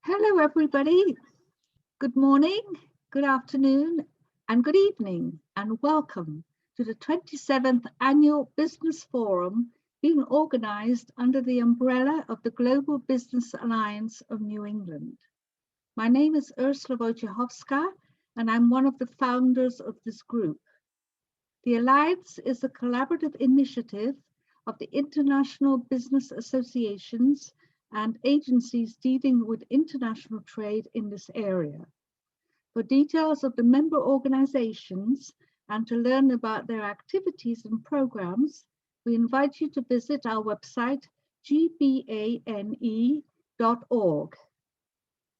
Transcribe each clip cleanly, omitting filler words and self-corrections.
Hello, everybody. Good morning, good afternoon, and good evening, and welcome to the 27th Annual Business Forum being organized under the umbrella of the Global Business Alliance of New England. My name is Ursula Wojciechowska, and I'm one of the founders of this group. The Alliance is a collaborative initiative of the international business associations and agencies dealing with international trade in this area. For details of the member organizations and to learn about their activities and programs, we invite you to visit our website, GBANE.org.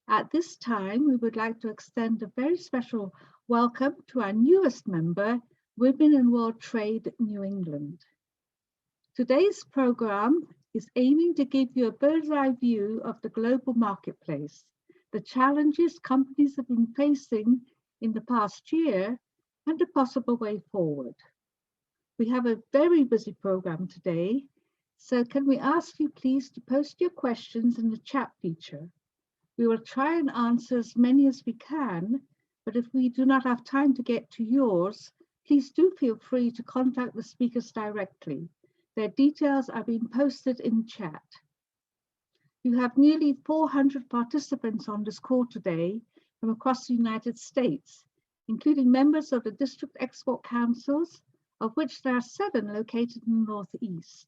At this time, we would like to extend a very special welcome to our newest member, Women in World Trade New England. Today's program is aiming to give you a bird's eye view of the global marketplace, the challenges companies have been facing in the past year, and a possible way forward. We have a very busy program today, so can we ask you please to post your questions in the chat feature. We will try and answer as many as we can, but if we do not have time to get to yours, please do feel free to contact the speakers directly. Their details are being posted in chat. You have nearly 400 participants on this call today from across the United States, including members of the District Export Councils, of which there are 7 located in the Northeast.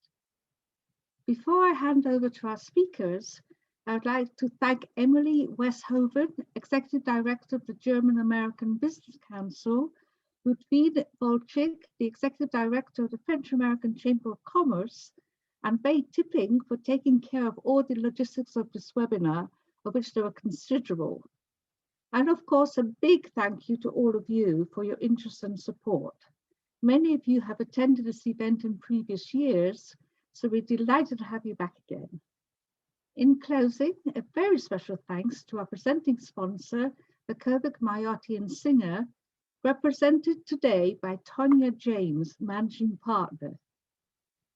Before I hand over to our speakers, I would like to thank Emily Westhoven, Executive Director of the German-American Business Council, Ludwig Volchik, the Executive Director of the French-American Chamber of Commerce, and Bay Tipping for taking care of all the logistics of this webinar, of which there were considerable. And of course, a big thank you to all of you for your interest and support. Many of you have attended this event in previous years, so we're delighted to have you back again. In closing, a very special thanks to our presenting sponsor, the Kovic Mariotti and Singer, represented today by Tonya James, Managing Partner.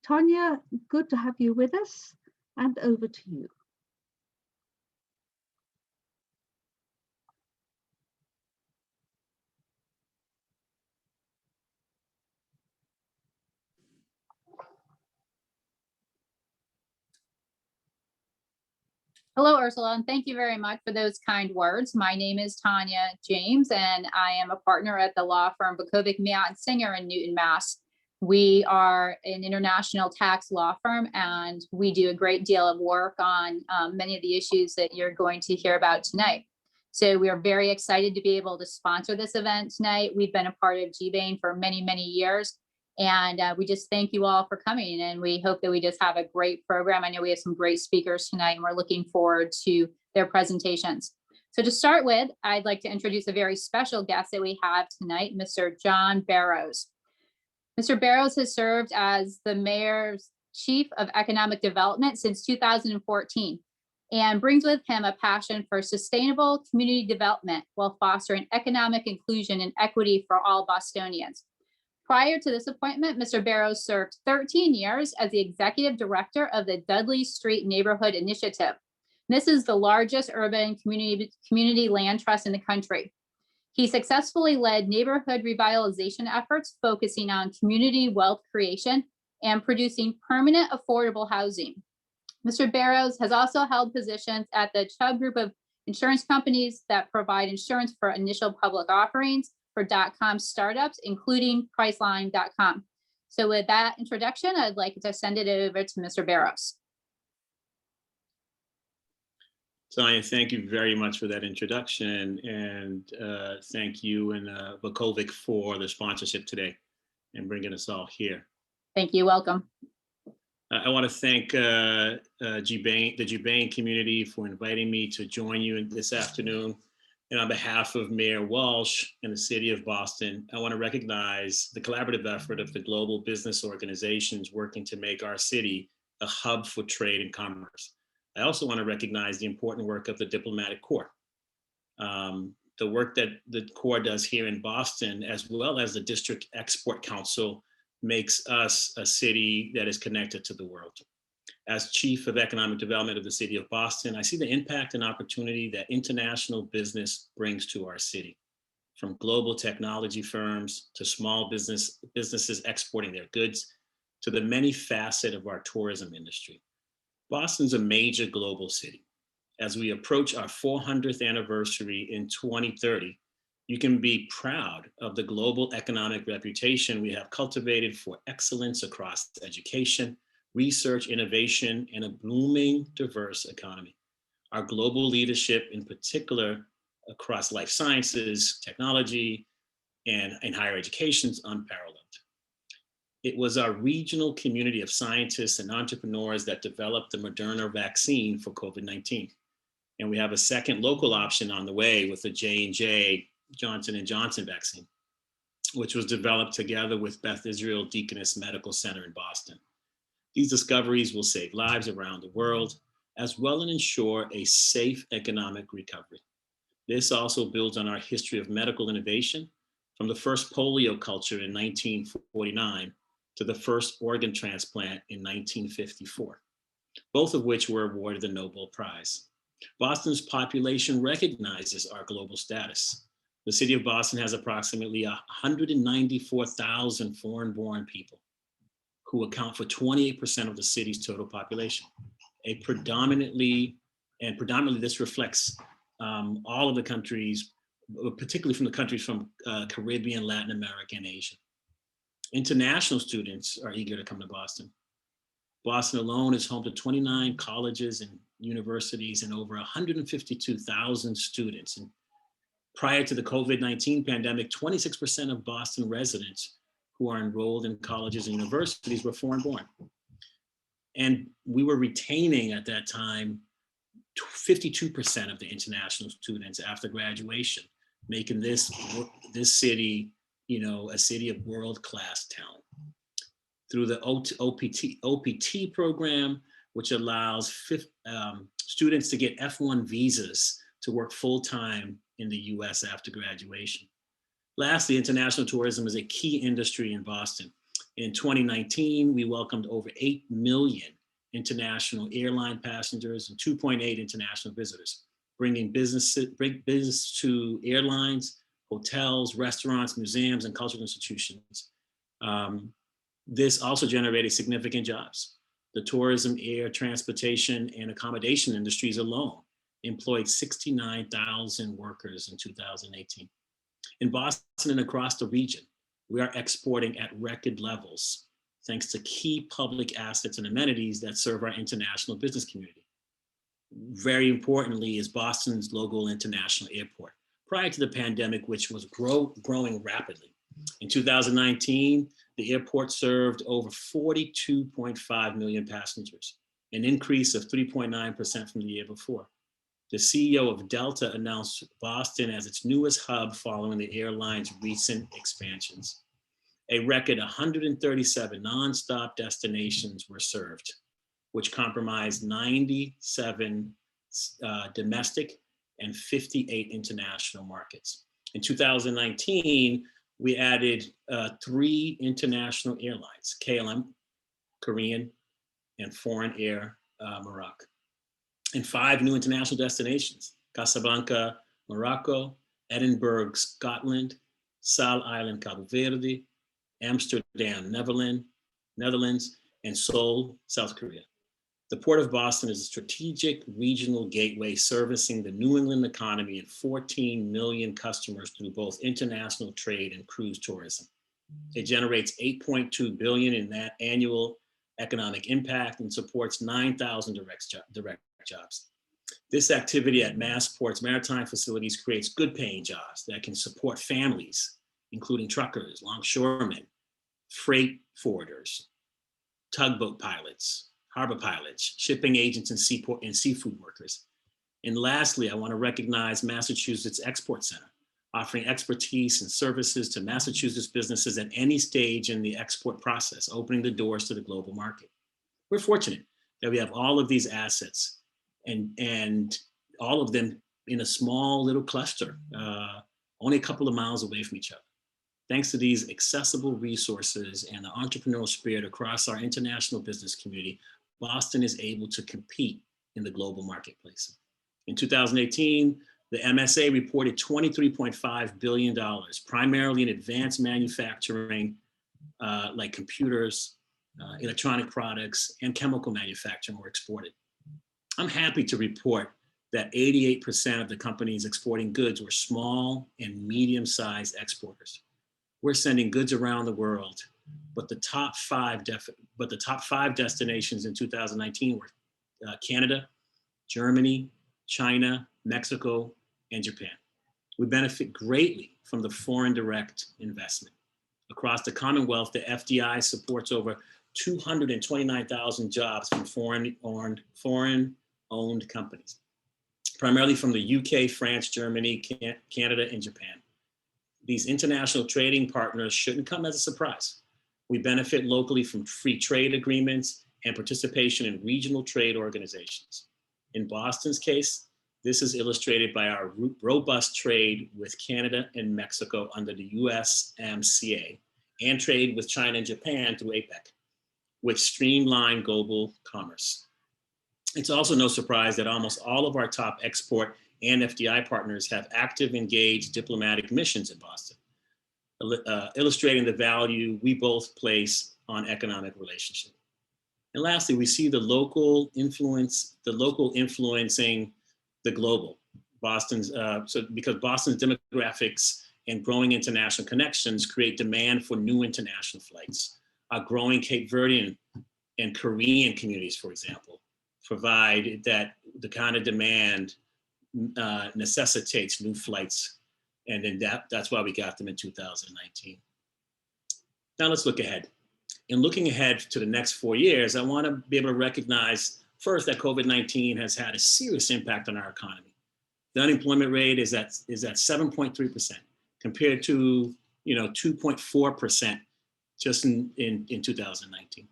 Tonya, good to have you with us, and over to you. Hello, Ursula, and thank you very much for those kind words. My name is Tonya James, and I am a partner at the law firm Bukovic, Miot & Singer in Newton, Mass. We are an international tax law firm, and we do a great deal of work on many of the issues that you're going to hear about tonight. So we are very excited to be able to sponsor this event tonight. We've been a part of GBANE for many, many years. And we just thank you all for coming, and we hope that we just have a great program. I know we have some great speakers tonight, and we're looking forward to their presentations. So to start with, I'd like to introduce a very special guest that we have tonight, Mr. John Barros. Mr. Barros has served as the Mayor's Chief of Economic Development since 2014 and brings with him a passion for sustainable community development while fostering economic inclusion and equity for all Bostonians. Prior to this appointment, Mr. Barros served 13 years as the executive director of the Dudley Street Neighborhood Initiative. This is the largest urban community land trust in the country. He successfully led neighborhood revitalization efforts focusing on community wealth creation and producing permanent affordable housing. Mr. Barros has also held positions at the Chubb Group of insurance companies that provide insurance for initial public offerings for .com startups, including Priceline.com. So with that introduction, I'd like to send it over to Mr. Barros. Tonya, thank you very much for that introduction, and thank you and Bukovic for the sponsorship today and bringing us all here. Thank you. Welcome. I want to thank the GBANE community for inviting me to join you this afternoon. And on behalf of Mayor Walsh and the City of Boston, I want to recognize the collaborative effort of the global business organizations working to make our city a hub for trade and commerce. I also want to recognize the important work of the Diplomatic Corps. The work that the Corps does here in Boston, as well as the District Export Council, makes us a city that is connected to the world. As Chief of Economic Development of the City of Boston, I see the impact and opportunity that international business brings to our city, from global technology firms to small businesses exporting their goods to the many facets of our tourism industry. Boston's a major global city. As we approach our 400th anniversary in 2030, you can be proud of the global economic reputation we have cultivated for excellence across education, research, innovation, and a blooming, diverse economy. Our global leadership, in particular, across life sciences, technology, and higher education is unparalleled. It was our regional community of scientists and entrepreneurs that developed the Moderna vaccine for COVID-19. And we have a second local option on the way with the J&J Johnson & Johnson vaccine, which was developed together with Beth Israel Deaconess Medical Center in Boston. These discoveries will save lives around the world, as well as ensure a safe economic recovery. This also builds on our history of medical innovation, from the first polio culture in 1949 to the first organ transplant in 1954, both of which were awarded the Nobel Prize. Boston's population recognizes our global status. The city of Boston has approximately 194,000 foreign-born people who account for 28% of the city's total population. Predominantly this reflects all of the countries, particularly from the countries from Caribbean, Latin America, and Asia. International students are eager to come to Boston. Boston alone is home to 29 colleges and universities and over 152,000 students. And prior to the COVID-19 pandemic, 26% of Boston residents who are enrolled in colleges and universities were foreign born. And we were retaining at that time 52% of the international students after graduation, making this city, a city of world-class talent. Through the OPT program, which allows students to get F1 visas to work full-time in the US after graduation. Lastly, international tourism is a key industry in Boston. In 2019, we welcomed over 8 million international airline passengers and 2.8 international visitors, bringing business to airlines, hotels, restaurants, museums, and cultural institutions. This also generated significant jobs. The tourism, air, transportation, and accommodation industries alone employed 69,000 workers in 2018. In Boston and across the region, we are exporting at record levels, thanks to key public assets and amenities that serve our international business community. Very importantly is Boston's local international airport. Prior to the pandemic, which was growing rapidly. In 2019, the airport served over 42.5 million passengers, an increase of 3.9% from the year before. The CEO of Delta announced Boston as its newest hub following the airline's recent expansions. A record 137 nonstop destinations were served, which comprised 97 domestic and 58 international markets. In 2019, we added 3 international airlines, KLM, Korean, and Foreign Air Morocco, and 5 new international destinations, Casablanca, Morocco, Edinburgh, Scotland, Sal Island, Cabo Verde, Amsterdam, Netherlands, and Seoul, South Korea. The Port of Boston is a strategic regional gateway servicing the New England economy and 14 million customers through both international trade and cruise tourism. It generates $8.2 billion in that annual economic impact and supports 9,000 direct jobs. This activity at Massport's maritime facilities creates good paying jobs that can support families, including truckers, longshoremen, freight forwarders, tugboat pilots, harbor pilots, shipping agents, and seafood workers. And lastly, I want to recognize Massachusetts Export Center, offering expertise and services to Massachusetts businesses at any stage in the export process, opening the doors to the global market. We're fortunate that we have all of these assets and all of them in a small little cluster, only a couple of miles away from each other. Thanks to these accessible resources and the entrepreneurial spirit across our international business community, Boston is able to compete in the global marketplace. In 2018, the MSA reported $23.5 billion, primarily in advanced manufacturing, like computers, electronic products, and chemical manufacturing were exported. I'm happy to report that 88% of the companies exporting goods were small and medium-sized exporters. We're sending goods around the world, but the top five destinations in 2019 were Canada, Germany, China, Mexico, and Japan. We benefit greatly from the foreign direct investment. Across the Commonwealth, the FDI supports over 229,000 jobs from foreign-owned companies, primarily from the UK, France, Germany, Canada, and Japan. These international trading partners shouldn't come as a surprise. We benefit locally from free trade agreements and participation in regional trade organizations. In Boston's case, this is illustrated by our robust trade with Canada and Mexico under the USMCA and trade with China and Japan through APEC, which streamline global commerce. It's also no surprise that almost all of our top export and FDI partners have active, engaged diplomatic missions in Boston, illustrating the value we both place on economic relationship. And lastly, we see the local influencing the global. Because Boston's demographics and growing international connections create demand for new international flights. Our growing Cape Verdean and Korean communities, for example, provide that the kind of demand necessitates new flights. And then that's why we got them in 2019. Now let's look ahead. In looking ahead to the next 4 years, I want to be able to recognize first that COVID-19 has had a serious impact on our economy. The unemployment rate is at 7.3% compared to 2.4% just in 2019.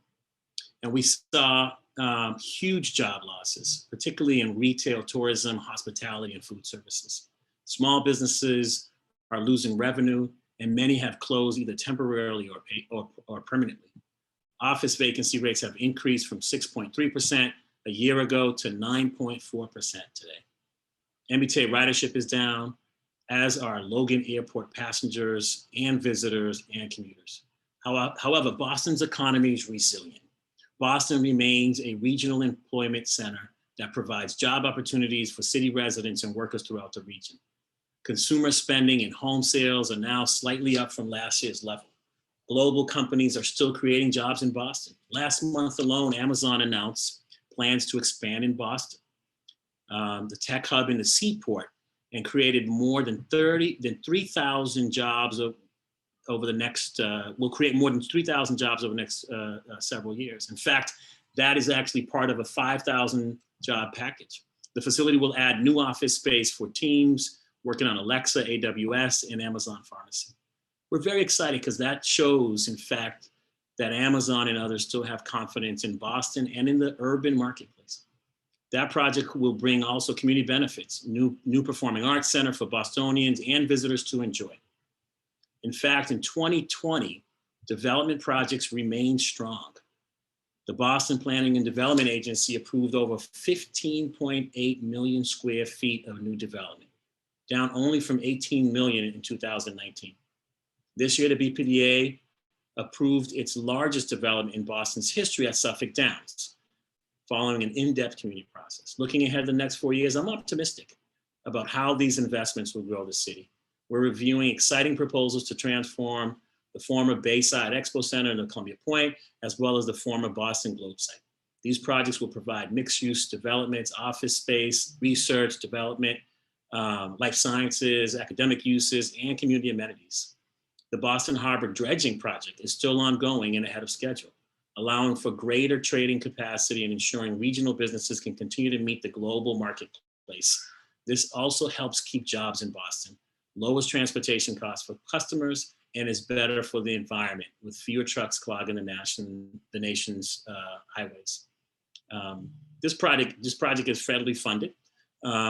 And we saw huge job losses, particularly in retail, tourism, hospitality, and food services. Small businesses are losing revenue, and many have closed either temporarily or permanently. Office vacancy rates have increased from 6.3% a year ago to 9.4% today. MBTA ridership is down, as are Logan Airport passengers and visitors and commuters. However, Boston's economy is resilient. Boston remains a regional employment center that provides job opportunities for city residents and workers throughout the region. Consumer spending and home sales are now slightly up from last year's level. Global companies are still creating jobs in Boston. Last month alone, Amazon announced plans to expand in Boston, the tech hub in the seaport, and created more than 3,000 jobs over the next, will create more than 3,000 jobs over the next several years. In fact, that is actually part of a 5,000 job package. The facility will add new office space for teams working on Alexa, AWS, and Amazon Pharmacy. We're very excited because that shows, in fact, that Amazon and others still have confidence in Boston and in the urban marketplace. That project will bring also community benefits, new performing arts center for Bostonians and visitors to enjoy. In fact, in 2020, development projects remained strong. The Boston Planning and Development Agency approved over 15.8 million square feet of new development, down only from 18 million in 2019. This year, the BPDA approved its largest development in Boston's history at Suffolk Downs, following an in-depth community process. Looking ahead the next 4 years, I'm optimistic about how these investments will grow the city. We're reviewing exciting proposals to transform the former Bayside Expo Center in Columbia Point, as well as the former Boston Globe site. These projects will provide mixed-use developments, office space, research, development, life sciences, academic uses, and community amenities. The Boston Harbor dredging project is still ongoing and ahead of schedule, allowing for greater trading capacity and ensuring regional businesses can continue to meet the global marketplace. This also helps keep jobs in Boston, lowers transportation costs for customers, and is better for the environment with fewer trucks clogging the nation's highways. This project is federally funded,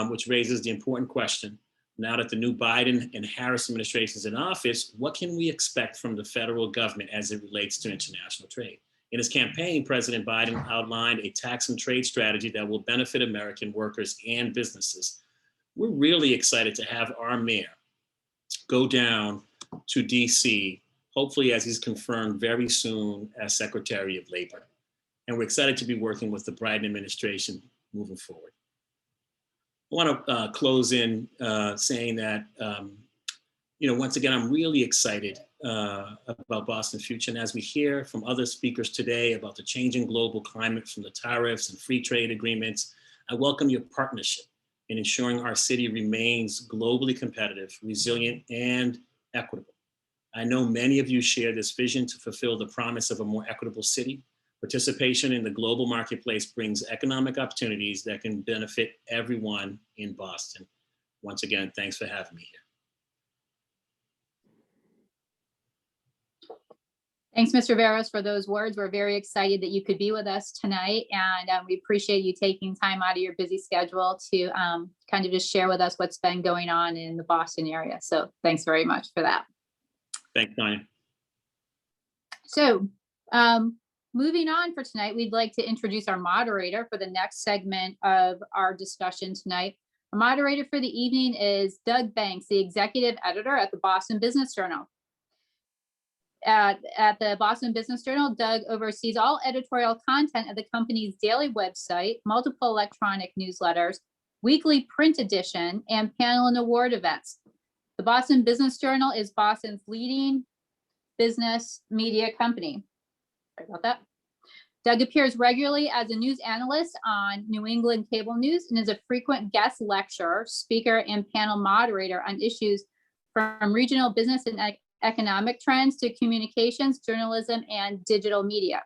which raises the important question. Now that the new Biden and Harris administration is in office, what can we expect from the federal government as it relates to international trade? In his campaign, President Biden outlined a tax and trade strategy that will benefit American workers and businesses. We're really excited to have our mayor go down to DC, hopefully as he's confirmed very soon as Secretary of Labor. And we're excited to be working with the Biden administration moving forward. I want to close in saying that, once again, I'm really excited about Boston's future. And as we hear from other speakers today about the changing global climate from the tariffs and free trade agreements, I welcome your partnership in ensuring our city remains globally competitive, resilient, and equitable. I know many of you share this vision to fulfill the promise of a more equitable city. Participation in the global marketplace brings economic opportunities that can benefit everyone in Boston. Once again, thanks for having me here. Thanks, Mr. Barros, for those words. We're very excited that you could be with us tonight, and we appreciate you taking time out of your busy schedule to kind of just share with us what's been going on in the Boston area. So thanks very much for that. Thanks, Tanya. So moving on for tonight, we'd like to introduce our moderator for the next segment of our discussion tonight. Our moderator for the evening is Doug Banks, the executive editor at the Boston Business Journal. At the Boston Business Journal, Doug oversees all editorial content of the company's daily website, multiple electronic newsletters, weekly print edition, and panel and award events. The Boston Business Journal is Boston's leading business media company. Sorry about that. Doug appears regularly as a news analyst on New England cable news and is a frequent guest lecturer, speaker, and panel moderator on issues from regional business and economic trends to communications, journalism, and digital media.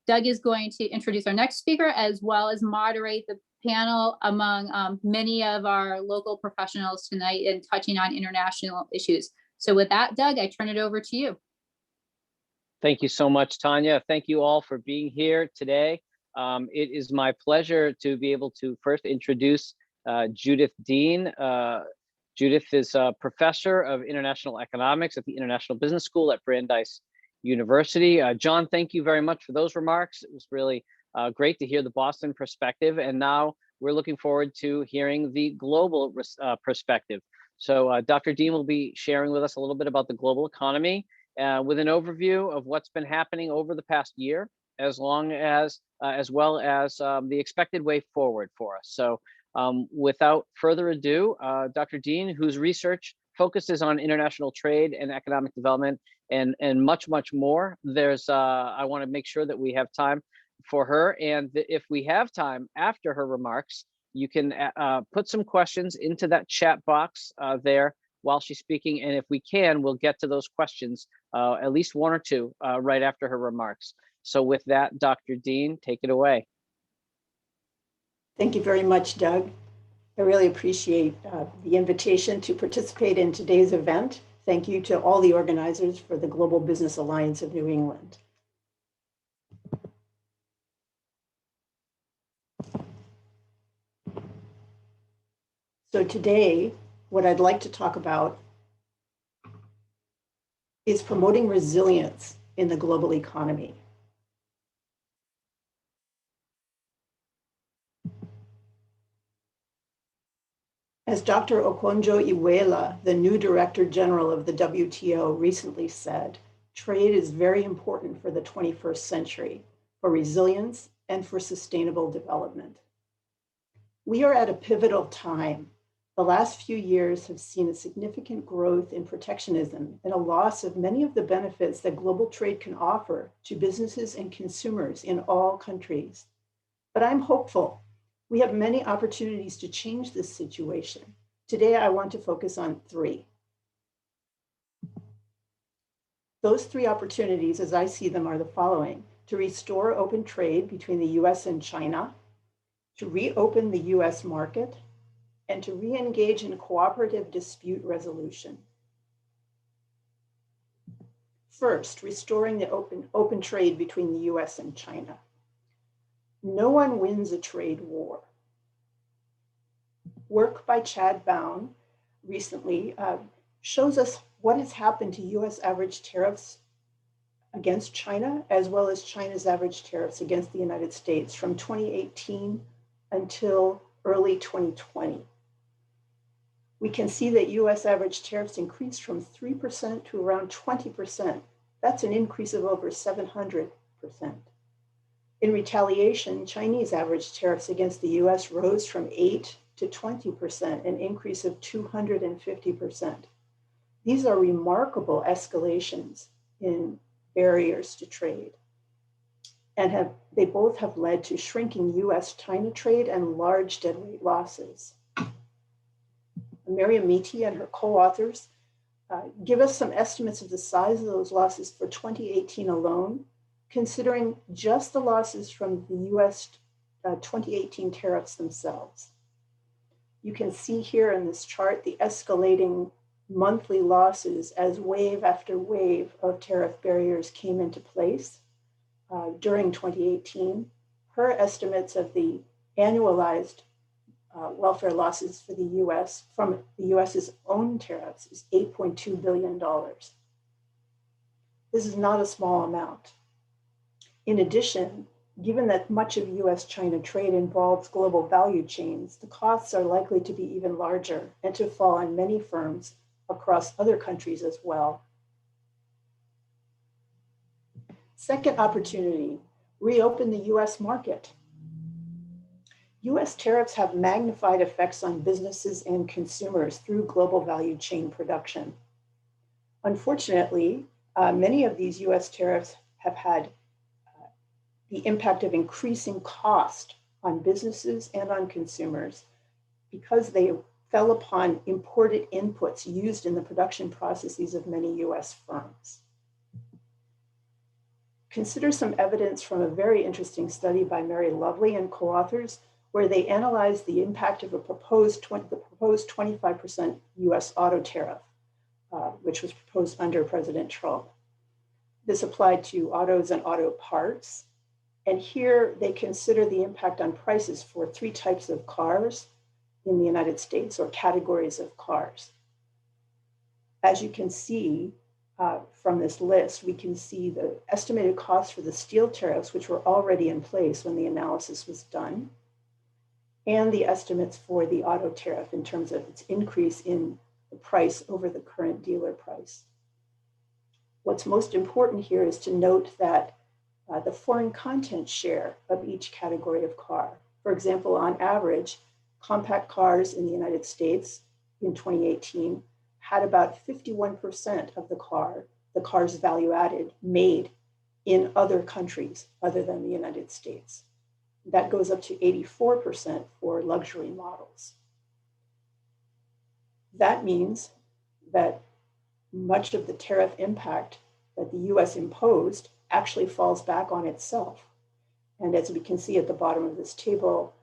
Doug is going to introduce our next speaker as well as moderate the panel among many of our local professionals tonight and touching on international issues. So with that, Doug, I turn it over to you. Thank you so much, Tanya. Thank you all for being here today. It is my pleasure to be able to first introduce Judith Dean. Judith is a professor of international economics at the International Business School at Brandeis University. John, thank you very much for those remarks. It was really great to hear the Boston perspective. And now we're looking forward to hearing the global perspective. So Dr. Dean will be sharing with us a little bit about the global economy with an overview of what's been happening over the past year, as well as the expected way forward for us. So without further ado, Dr. Dean, whose research focuses on international trade and economic development and much, much more. I want to make sure that we have time for her. And if we have time after her remarks, you can put some questions into that chat box there while she's speaking. And if we can, we'll get to those questions, at least one or two, right after her remarks. So with that, Dr. Dean, take it away. Thank you very much, Doug. I really appreciate the invitation to participate in today's event. Thank you to all the organizers for the Global Business Alliance of New England. So today, what I'd like to talk about is promoting resilience in the global economy. As Dr. Okonjo-Iweala, the new Director General of the WTO, recently said, trade is very important for the 21st century, for resilience and for sustainable development. We are at a pivotal time. The last few years have seen a significant growth in protectionism and a loss of many of the benefits that global trade can offer to businesses and consumers in all countries. But I'm hopeful. We have many opportunities to change this situation. Today, I want to focus on three. Those three opportunities, as I see them, are the following: to restore open trade between the US and China, to reopen the US market, and to re-engage in cooperative dispute resolution. First, restoring the open trade between the US and China. No one wins a trade war. Work by Chad Bown recently shows us what has happened to US average tariffs against China, as well as China's average tariffs against the United States from 2018 until early 2020. We can see that US average tariffs increased from 3% to around 20%. That's an increase of over 700%. In retaliation, Chinese average tariffs against the US rose from 8 to 20%, an increase of 250%. These are remarkable escalations in barriers to trade, and they both have led to shrinking US-China trade and large deadweight losses. Miriam Meaty and her co-authors give us some estimates of the size of those losses for 2018 alone, considering just the losses from the US 2018 tariffs themselves. You can see here in this chart the escalating monthly losses as wave after wave of tariff barriers came into place during 2018. Her estimates of the annualized welfare losses for the US from the US's own tariffs is $8.2 billion. This is not a small amount. In addition, given that much of US-China trade involves global value chains, the costs are likely to be even larger and to fall on many firms across other countries as well. Second opportunity, reopen the US market. US tariffs have magnified effects on businesses and consumers through global value chain production. Unfortunately, many of these US tariffs have had the impact of increasing cost on businesses and on consumers because they fell upon imported inputs used in the production processes of many US firms. Consider some evidence from a very interesting study by Mary Lovely and co-authors, where they analyzed the impact of the proposed 25% US auto tariff, which was proposed under President Trump. This applied to autos and auto parts. And here they consider the impact on prices for 3 types of cars in the United States, or categories of cars. As you can see from this list, we can see the estimated cost for the steel tariffs, which were already in place when the analysis was done, and the estimates for the auto tariff in terms of its increase in the price over the current dealer price. What's most important here is to note that the foreign content share of each category of car. For example, on average, compact cars in the United States in 2018 had about 51% of the car's value added made in other countries other than the United States. That goes up to 84% for luxury models. That means that much of the tariff impact that the US imposed actually falls back on itself. And as we can see at the bottom of this table,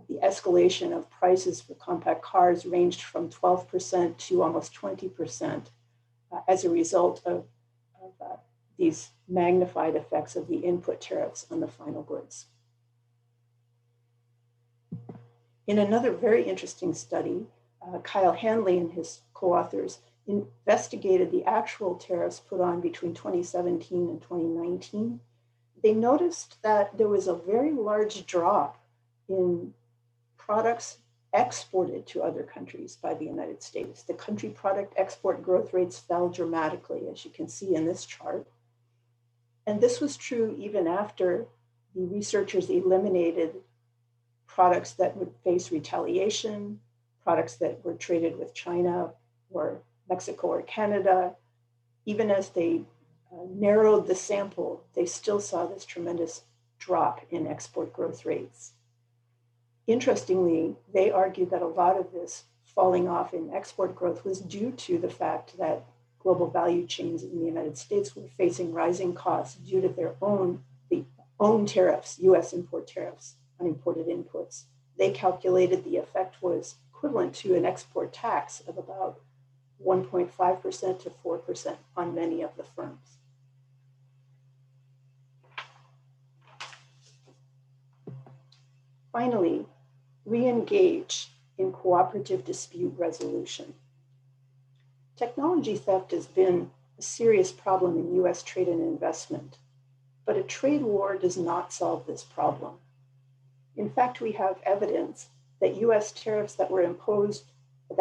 the escalation of prices for compact cars ranged from 12% to almost 20% as a result of these magnified effects of the input tariffs on the final goods. In another very interesting study, Kyle Hanley and his co-authors investigated the actual tariffs put on between 2017 and 2019. They noticed that there was a very large drop in products exported to other countries by the United States. The country product export growth rates fell dramatically, as you can see in this chart. And this was true even after the researchers eliminated products that would face retaliation, products that were traded with China or Mexico or Canada. Even as they narrowed the sample, they still saw this tremendous drop in export growth rates. Interestingly, they argued that a lot of this falling off in export growth was due to the fact that global value chains in the United States were facing rising costs due to their own tariffs, US import tariffs on imported inputs. They calculated the effect was equivalent to an export tax of about 1.5% to 4% on many of the firms. Finally, re-engage in cooperative dispute resolution. Technology theft has been a serious problem in US trade and investment. But a trade war does not solve this problem. In fact, we have evidence that US tariffs that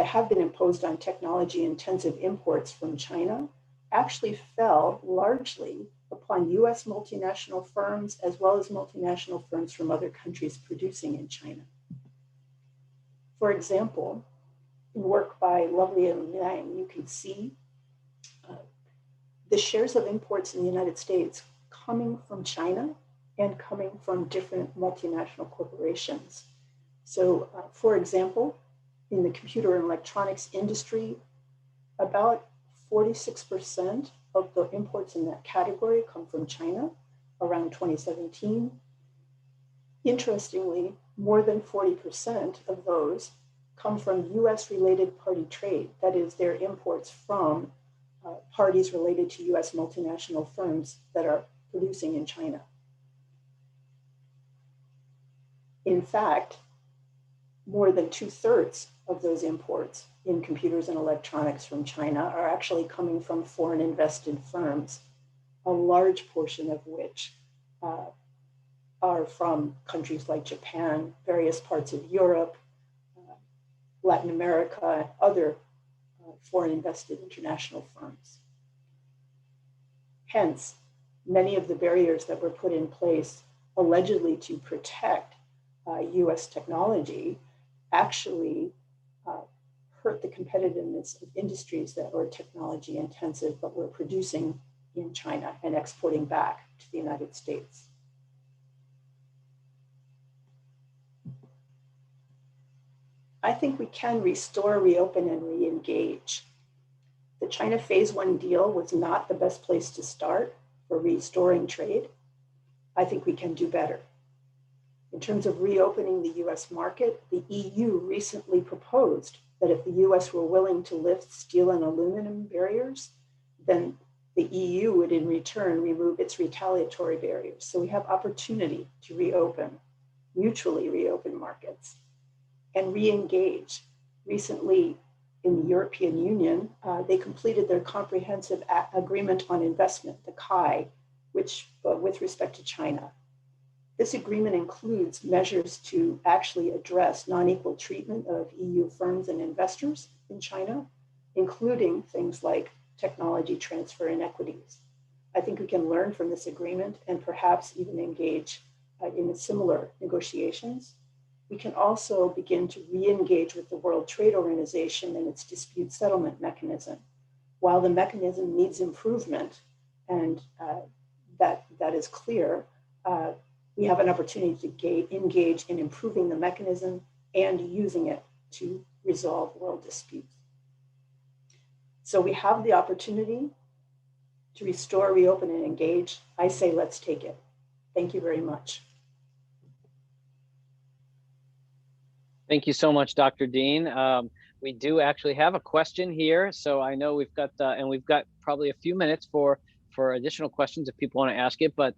have been imposed on technology-intensive imports from China actually fell largely upon US multinational firms as well as multinational firms from other countries producing in China. For example, in work by Lovely and Liang, you can see the shares of imports in the United States coming from China and coming from different multinational corporations. So, for example, in the computer and electronics industry, about 46% of the imports in that category come from China around 2017. Interestingly, more than 40% of those come from US related party trade. That is, their imports from parties related to US multinational firms that are producing in China. In fact, more than 2/3 of those imports in computers and electronics from China are actually coming from foreign invested firms, a large portion of which are from countries like Japan, various parts of Europe, Latin America, other foreign invested international firms. Hence, many of the barriers that were put in place allegedly to protect US technology actually hurt the competitiveness of industries that were technology intensive but were producing in China and exporting back to the United States. I think we can restore, reopen, and re-engage. The China Phase 1 deal was not the best place to start for restoring trade. I think we can do better. In terms of reopening the US market, the EU recently proposed that if the US were willing to lift steel and aluminum barriers, then the EU would in return remove its retaliatory barriers. So we have opportunity to reopen, mutually reopen markets and re-engage. Recently in the European Union, they completed their comprehensive agreement on investment, the CAI, which with respect to China. This agreement includes measures to actually address non-equal treatment of EU firms and investors in China, including things like technology transfer inequities. I think we can learn from this agreement and perhaps even engage in similar negotiations. We can also begin to re-engage with the World Trade Organization and its dispute settlement mechanism. While the mechanism needs improvement, and that is clear, we have an opportunity to engage in improving the mechanism and using it to resolve world disputes. So we have the opportunity to restore, reopen, and engage. I say let's take it. Thank you very much. Thank you so much, Dr. Dean. We do actually have a question here. So I know we've got, and we've got probably a few minutes for additional questions if people want to ask it. But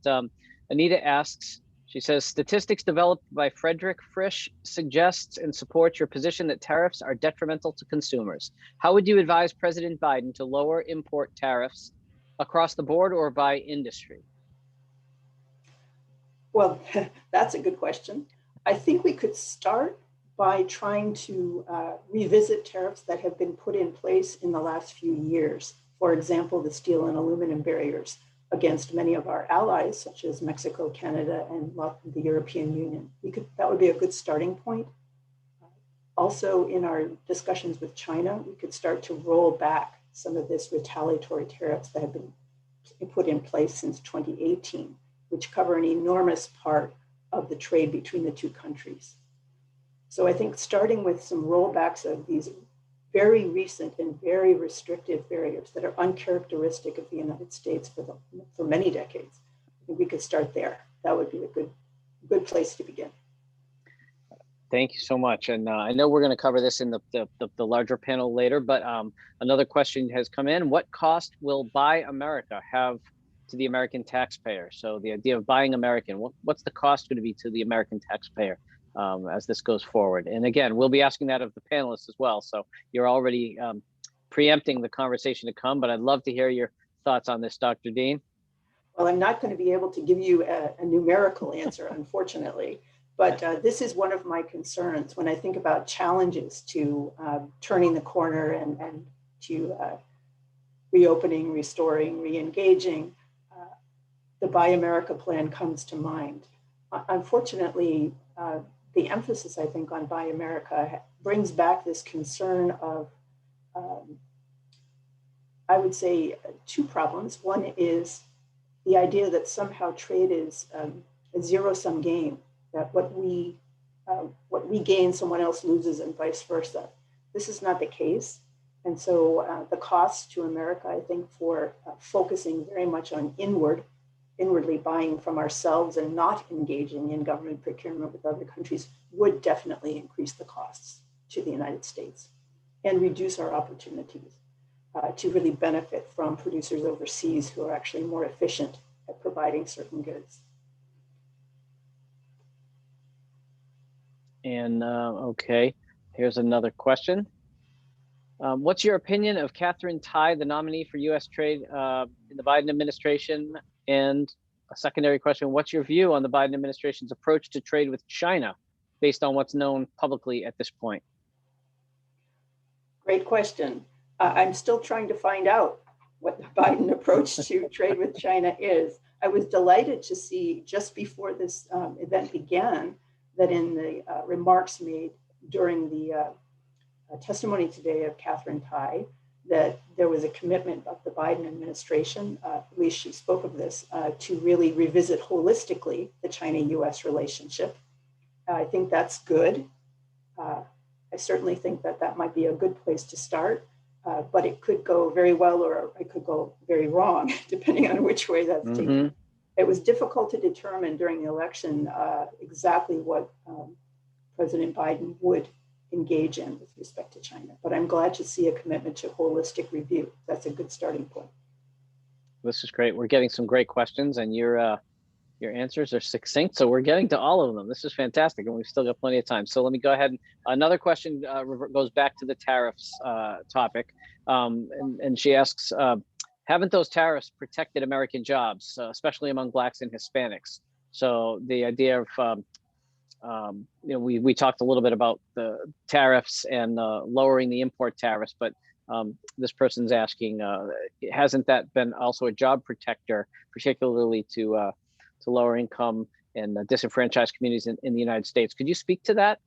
Anita asks, she says, statistics developed by Frederick Frisch suggests and supports your position that tariffs are detrimental to consumers. How would you advise President Biden to lower import tariffs across the board or by industry? Well, that's a good question. I think we could start by trying to revisit tariffs that have been put in place in the last few years. For example, the steel and aluminum barriers against many of our allies, such as Mexico, Canada, and the European Union. That would be a good starting point. Also, in our discussions with China, we could start to roll back some of this retaliatory tariffs that have been put in place since 2018, which cover an enormous part of the trade between the two countries. So I think starting with some rollbacks of these very recent and very restrictive barriers that are uncharacteristic of the United States for many decades, I think we could start there. That would be a good place to begin. Thank you so much. And I know we're going to cover this in the larger panel later, but another question has come in. What cost will Buy America have to the American taxpayer? So the idea of buying American, what's the cost going to be to the American taxpayer as this goes forward? And again, we'll be asking that of the panelists as well. So you're already preempting the conversation to come, but I'd love to hear your thoughts on this, Dr. Dean? Well, I'm not going to be able to give you a numerical answer, unfortunately, but this is one of my concerns when I think about challenges to turning the corner and to reopening, restoring, re-engaging. The Buy America plan comes to mind. Unfortunately, the emphasis, I think, on Buy America brings back this concern of, I would say, two problems. One is the idea that somehow trade is a zero-sum game, that what we gain, someone else loses, and vice versa. This is not the case. And so the cost to America, I think, for focusing very much on inwardly buying from ourselves and not engaging in government procurement with other countries would definitely increase the costs to the United States and reduce our opportunities to really benefit from producers overseas who are actually more efficient at providing certain goods. And okay, here's another question. What's your opinion of Catherine Tai, the nominee for U.S. trade in the Biden administration? And a secondary question, what's your view on the Biden administration's approach to trade with China based on what's known publicly at this point? Great question. I'm still trying to find out what the Biden approach to trade with China is. I was delighted to see just before this event began that in the remarks made during the testimony today of Catherine Tai, that there was a commitment of the Biden administration, at least she spoke of this, to really revisit holistically the China-US relationship. I think that's good. I certainly think that that might be a good place to start, but it could go very well or it could go very wrong, depending on which way that's taken. It was difficult to determine during the election exactly what President Biden would engage in with respect to China. But I'm glad to see a commitment to holistic review. That's a good starting point. This is great. We're getting some great questions and your answers are succinct. So we're getting to all of them. This is fantastic. And we've still got plenty of time. So let me go ahead. And another question goes back to the tariffs topic. And she asks, haven't those tariffs protected American jobs, especially among Blacks and Hispanics? So the idea of, we talked a little bit about the tariffs and lowering the import tariffs, but this person's asking, hasn't that been also a job protector, particularly to lower income and disenfranchised communities in the United States? Could you speak to that?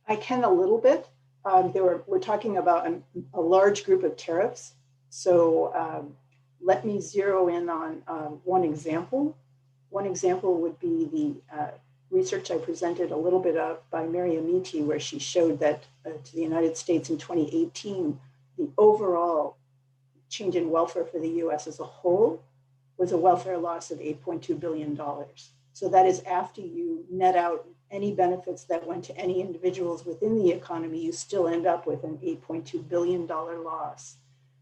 I can a little bit. We're talking about a large group of tariffs. So let me zero in on one example. One example would be the research I presented a little bit of by Mary Amiti, where she showed that to the United States in 2018, the overall change in welfare for the US as a whole was a welfare loss of $8.2 billion. So that is after you net out any benefits that went to any individuals within the economy, you still end up with an $8.2 billion loss.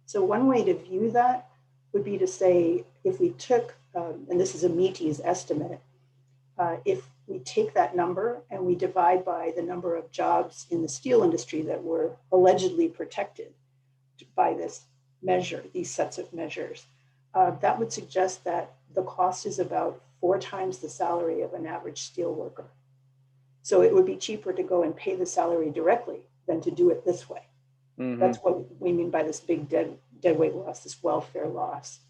So one way to view that would be to say, if we took, and this is Amiti's estimate, if we take that number and we divide by the number of jobs in the steel industry that were allegedly protected by this measure, these sets of measures, that would suggest that the cost is about 4 times the salary of an average steel worker. So it would be cheaper to go and pay the salary directly than to do it this way. That's what we mean by this big deadweight loss, this welfare loss.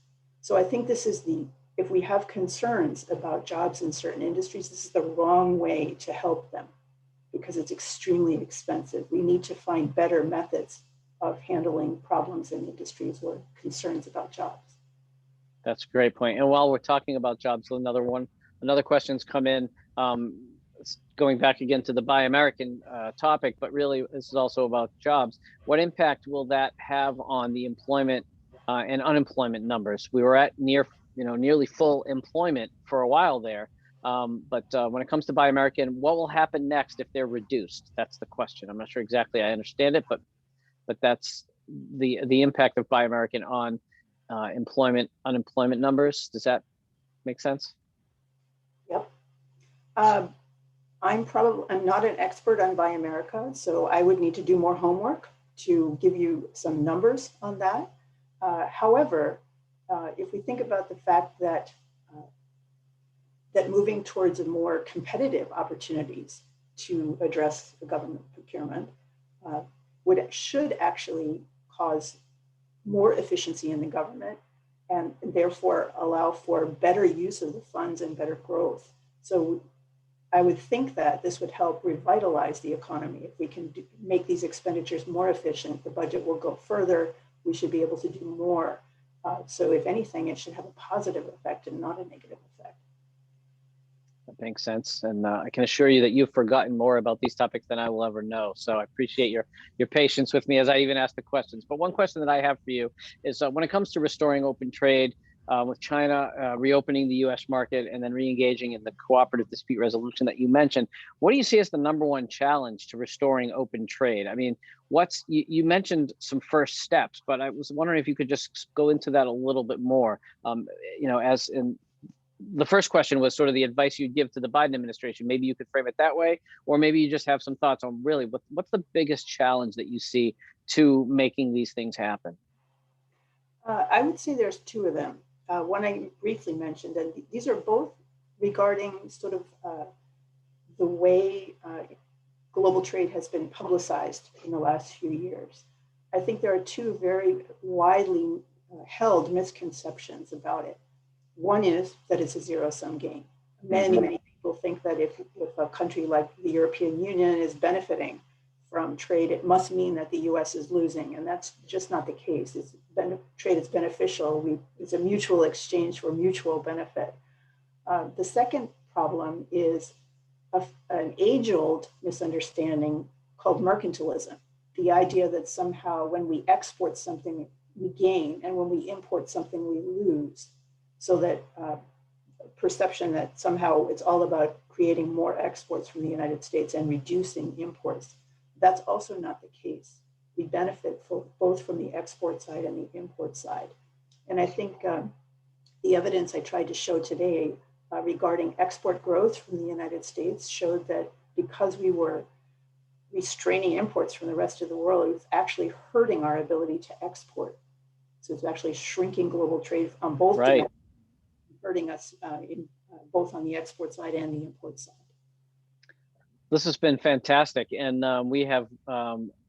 So I think this is if we have concerns about jobs in certain industries, this is the wrong way to help them because it's extremely expensive. We need to find better methods of handling problems in industries or concerns about jobs. That's a great point. And while we're talking about jobs, another question's come in, going back again to the Buy American topic, but really this is also about jobs. What impact will that have on the employment and unemployment numbers? We were at nearly full employment for a while there. But when it comes to Buy American, what will happen next if they're reduced? That's the question. I'm not sure exactly I understand it, but that's the impact of Buy American on employment, unemployment numbers. Does that make sense? Yep. I'm not an expert on Buy America, so I would need to do more homework to give you some numbers on that. However, if we think about the fact that that moving towards a more competitive opportunities to address the government procurement should actually cause more efficiency in the government and therefore allow for better use of the funds and better growth. So I would think that this would help revitalize the economy. If we can make these expenditures more efficient, the budget will go further. We should be able to do more. So if anything, it should have a positive effect and not a negative effect. That makes sense. And I can assure you that you've forgotten more about these topics than I will ever know. So I appreciate your patience with me as I even ask the questions. But one question that I have for you is when it comes to restoring open trade with China, reopening the US market, and then re-engaging in the cooperative dispute resolution that you mentioned, what do you see as the number one challenge to restoring open trade? I mean, you mentioned some first steps, but I was wondering if you could just go into that a little bit more, as in the first question was sort of the advice you'd give to the Biden administration. Maybe you could frame it that way, or maybe you just have some thoughts on really what's the biggest challenge that you see to making these things happen? I would say there's two of them. One I briefly mentioned, and these are both regarding sort of the way global trade has been publicized in the last few years. I think there are two very widely held misconceptions about it. One is that it's a zero-sum game. Many people think that if a country like the European Union is benefiting from trade, it must mean that the US is losing, and that's just not the case. Trade is beneficial. It's a mutual exchange for mutual benefit. The second problem is an age-old misunderstanding called mercantilism. The idea that somehow when we export something, we gain, and when we import something, we lose. So that perception that somehow it's all about creating more exports from the United States and reducing imports. That's also not the case. We benefit both from the export side and the import side. And I think the evidence I tried to show today regarding export growth from the United States showed that because we were restraining imports from the rest of the world, it was actually hurting our ability to export. So it's actually shrinking global trade on both right. hurting us both on the export side and the import side. This has been fantastic, and we have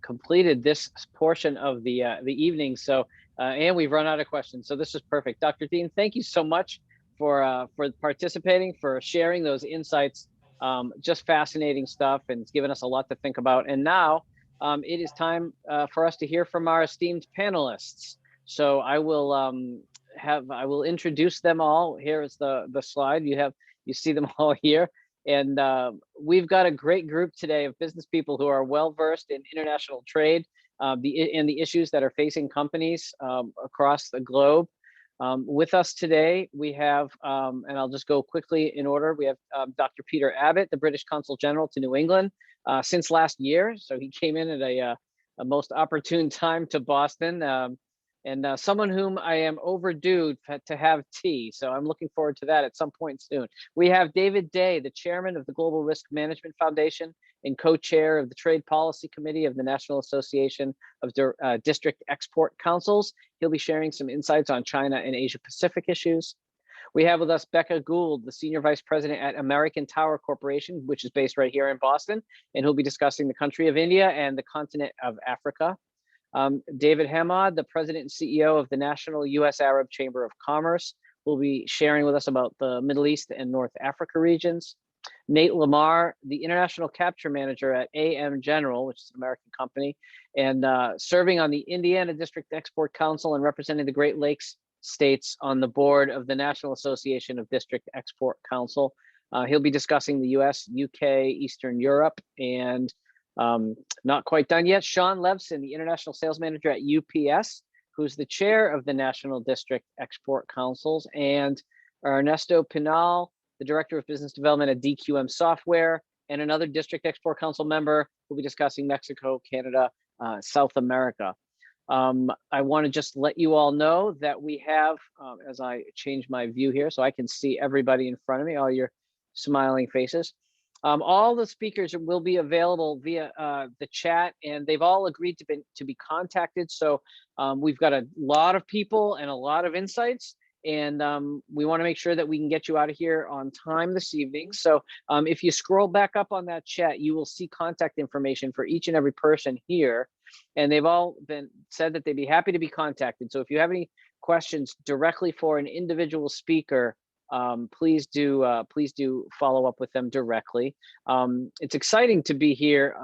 completed this portion of the evening. So, and we've run out of questions. So this is perfect, Dr. Dean. Thank you so much for participating, for sharing those insights. Just fascinating stuff, and it's given us a lot to think about. And now it is time for us to hear from our esteemed panelists. So I will introduce them all. Here is the slide. You see them all here. And we've got a great group today of business people who are well-versed in international trade and the issues that are facing companies across the globe. With us today, we have, and I'll just go quickly in order, we have Dr. Peter Abbott, the British Consul General to New England since last year. So he came in at a most opportune time to Boston. And someone whom I am overdue to have tea. So I'm looking forward to that at some point soon. We have David Day, the chairman of the Global Risk Management Foundation and co-chair of the Trade Policy Committee of the National Association of District Export Councils. He'll be sharing some insights on China and Asia Pacific issues. We have with us Becca Gould, the Senior Vice President at American Tower Corporation, which is based right here in Boston, and he'll be discussing the country of India and the continent of Africa. David Hamad, the President and CEO of the National U.S. Arab Chamber of Commerce, will be sharing with us about the Middle East and North Africa regions. Nate Lamar, the International Capture Manager at AM General, which is an American company, and serving on the Indiana District Export Council and representing the Great Lakes states on the board of the National Association of District Export Council. He'll be discussing the US, UK, Eastern Europe, and not quite done yet, Sean Levson, the International Sales Manager at UPS, who's the chair of the National District Export Councils, and Ernesto Pinal, the Director of Business Development at DQM Software, and another District Export Council member who'll be discussing Mexico, Canada, South America. I want to just let you all know that we have, as I change my view here so I can see everybody in front of me, all your smiling faces. All the speakers will be available via the chat, and they've all agreed to be contacted. So we've got a lot of people and a lot of insights, and we want to make sure that we can get you out of here on time this evening. So if you scroll back up on that chat, you will see contact information for each and every person here, and they've all said that they'd be happy to be contacted. So if you have any questions directly for an individual speaker, please do follow up with them directly. It's exciting to be here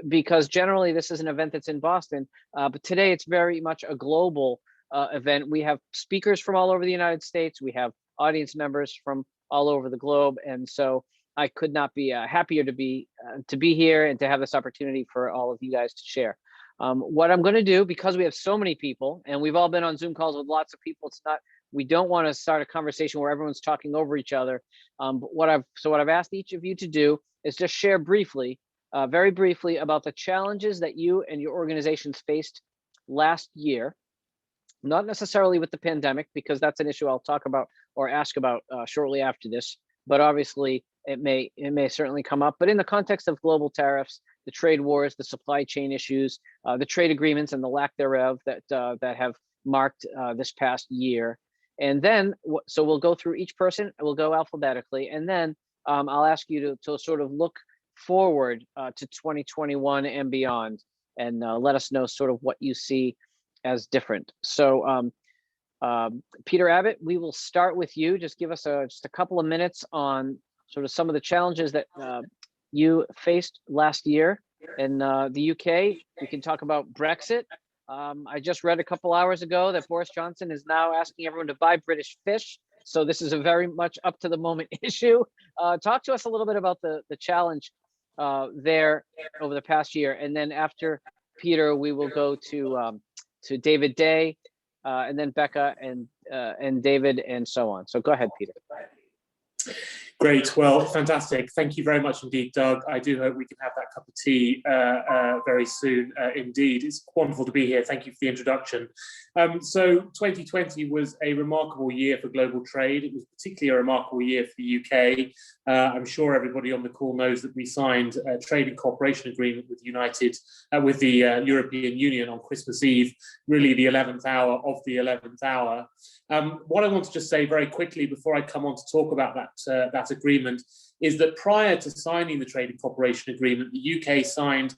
because generally this is an event that's in Boston, but today it's very much a global event. We have speakers from all over the United States. We have audience members from all over the globe, and so I could not be happier to be here and to have this opportunity for all of you guys to share. What I'm going to do, because we have so many people and we've all been on Zoom calls with lots of people, we don't want to start a conversation where everyone's talking over each other. But what I've asked each of you to do is just share briefly, very briefly, about the challenges that you and your organizations faced last year. Not necessarily with the pandemic, because that's an issue I'll talk about or ask about shortly after this. But obviously, it may certainly come up. But in the context of global tariffs, the trade wars, the supply chain issues, the trade agreements and the lack thereof that have marked this past year. And then, so we'll go through each person, we'll go alphabetically, and then I'll ask you to sort of look forward to 2021 and beyond, and let us know sort of what you see as different. So Peter Abbott, we will start with you. Just give us just a couple of minutes on sort of some of the challenges that you faced last year in the UK. We can talk about Brexit. I just read a couple hours ago that Boris Johnson is now asking everyone to buy British fish. So this is a very much up to the moment issue. Talk to us a little bit about the challenge there over the past year. And then after Peter, we will go to David Day, and then Becca and David, and so on. So go ahead, Peter. Great. Well, fantastic. Thank you very much indeed, Doug. I do hope we can have that cup of tea very soon indeed. It's wonderful to be here. Thank you for the introduction. So 2020 was a remarkable year for global trade. It was particularly a remarkable year for the UK. I'm sure everybody on the call knows that we signed a trade and cooperation agreement with the European Union on Christmas Eve, really the 11th hour of the 11th hour. What I want to just say very quickly before I come on to talk about that agreement is that prior to signing the trade and cooperation agreement, the UK signed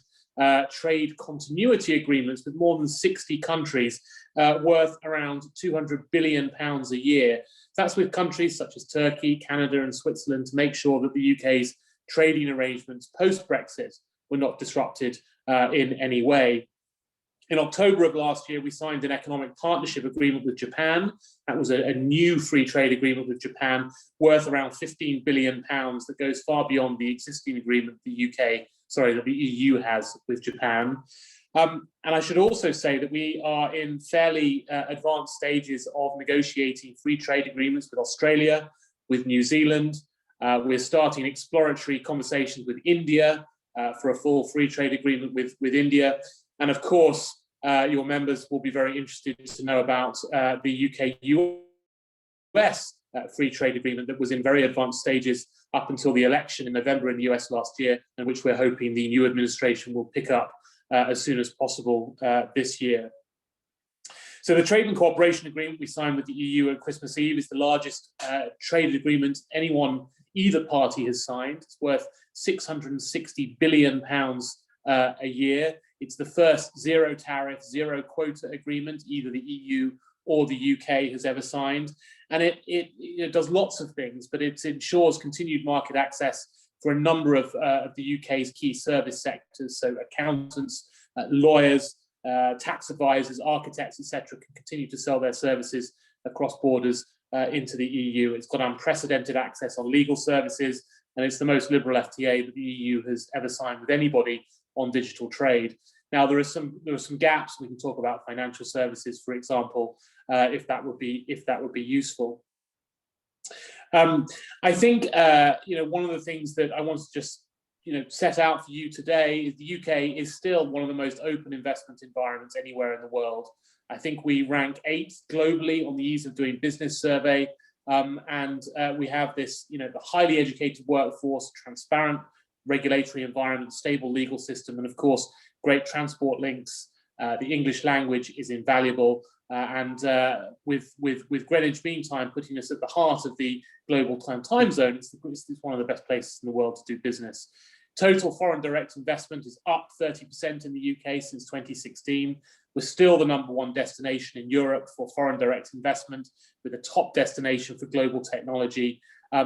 trade continuity agreements with more than 60 countries worth around £200 billion a year. That's with countries such as Turkey, Canada and Switzerland to make sure that the UK's trading arrangements post-Brexit were not disrupted in any way. In October of last year, we signed an economic partnership agreement with Japan. That was a new free trade agreement with Japan worth around £15 billion that goes far beyond the existing agreement that the EU has with Japan. And I should also say that we are in fairly advanced stages of negotiating free trade agreements with Australia, with New Zealand. We're starting exploratory conversations with India for a full free trade agreement with India. And of course, your members will be very interested to know about the UK-US free trade agreement that was in very advanced stages up until the election in November in the US last year, and which we're hoping the new administration will pick up as soon as possible this year. So the trade and cooperation agreement we signed with the EU at Christmas Eve is the largest trade agreement either party has signed. It's worth £660 billion a year. It's the first zero tariff, zero quota agreement either the EU or the UK has ever signed. And it does lots of things, but it ensures continued market access for a number of the UK's key service sectors. So accountants, lawyers, tax advisors, architects, etc., can continue to sell their services across borders into the EU. It's got unprecedented access on legal services, and it's the most liberal FTA that the EU has ever signed with anybody on digital trade. Now, there are some gaps. We can talk about financial services, for example, if that would be useful. I think one of the things that I want to just set out for you today is the UK is still one of the most open investment environments anywhere in the world. I think we rank 8th globally on the ease of doing business survey. And we have this, the highly educated workforce, transparent regulatory environment, stable legal system, and of course, great transport links. The English language is invaluable, and with Greenwich Mean Time putting us at the heart of the global time zone, it's one of the best places in the world to do business. Total foreign direct investment is up 30% in the UK since 2016. We're still the #1 destination in Europe for foreign direct investment, with a top destination for global technology.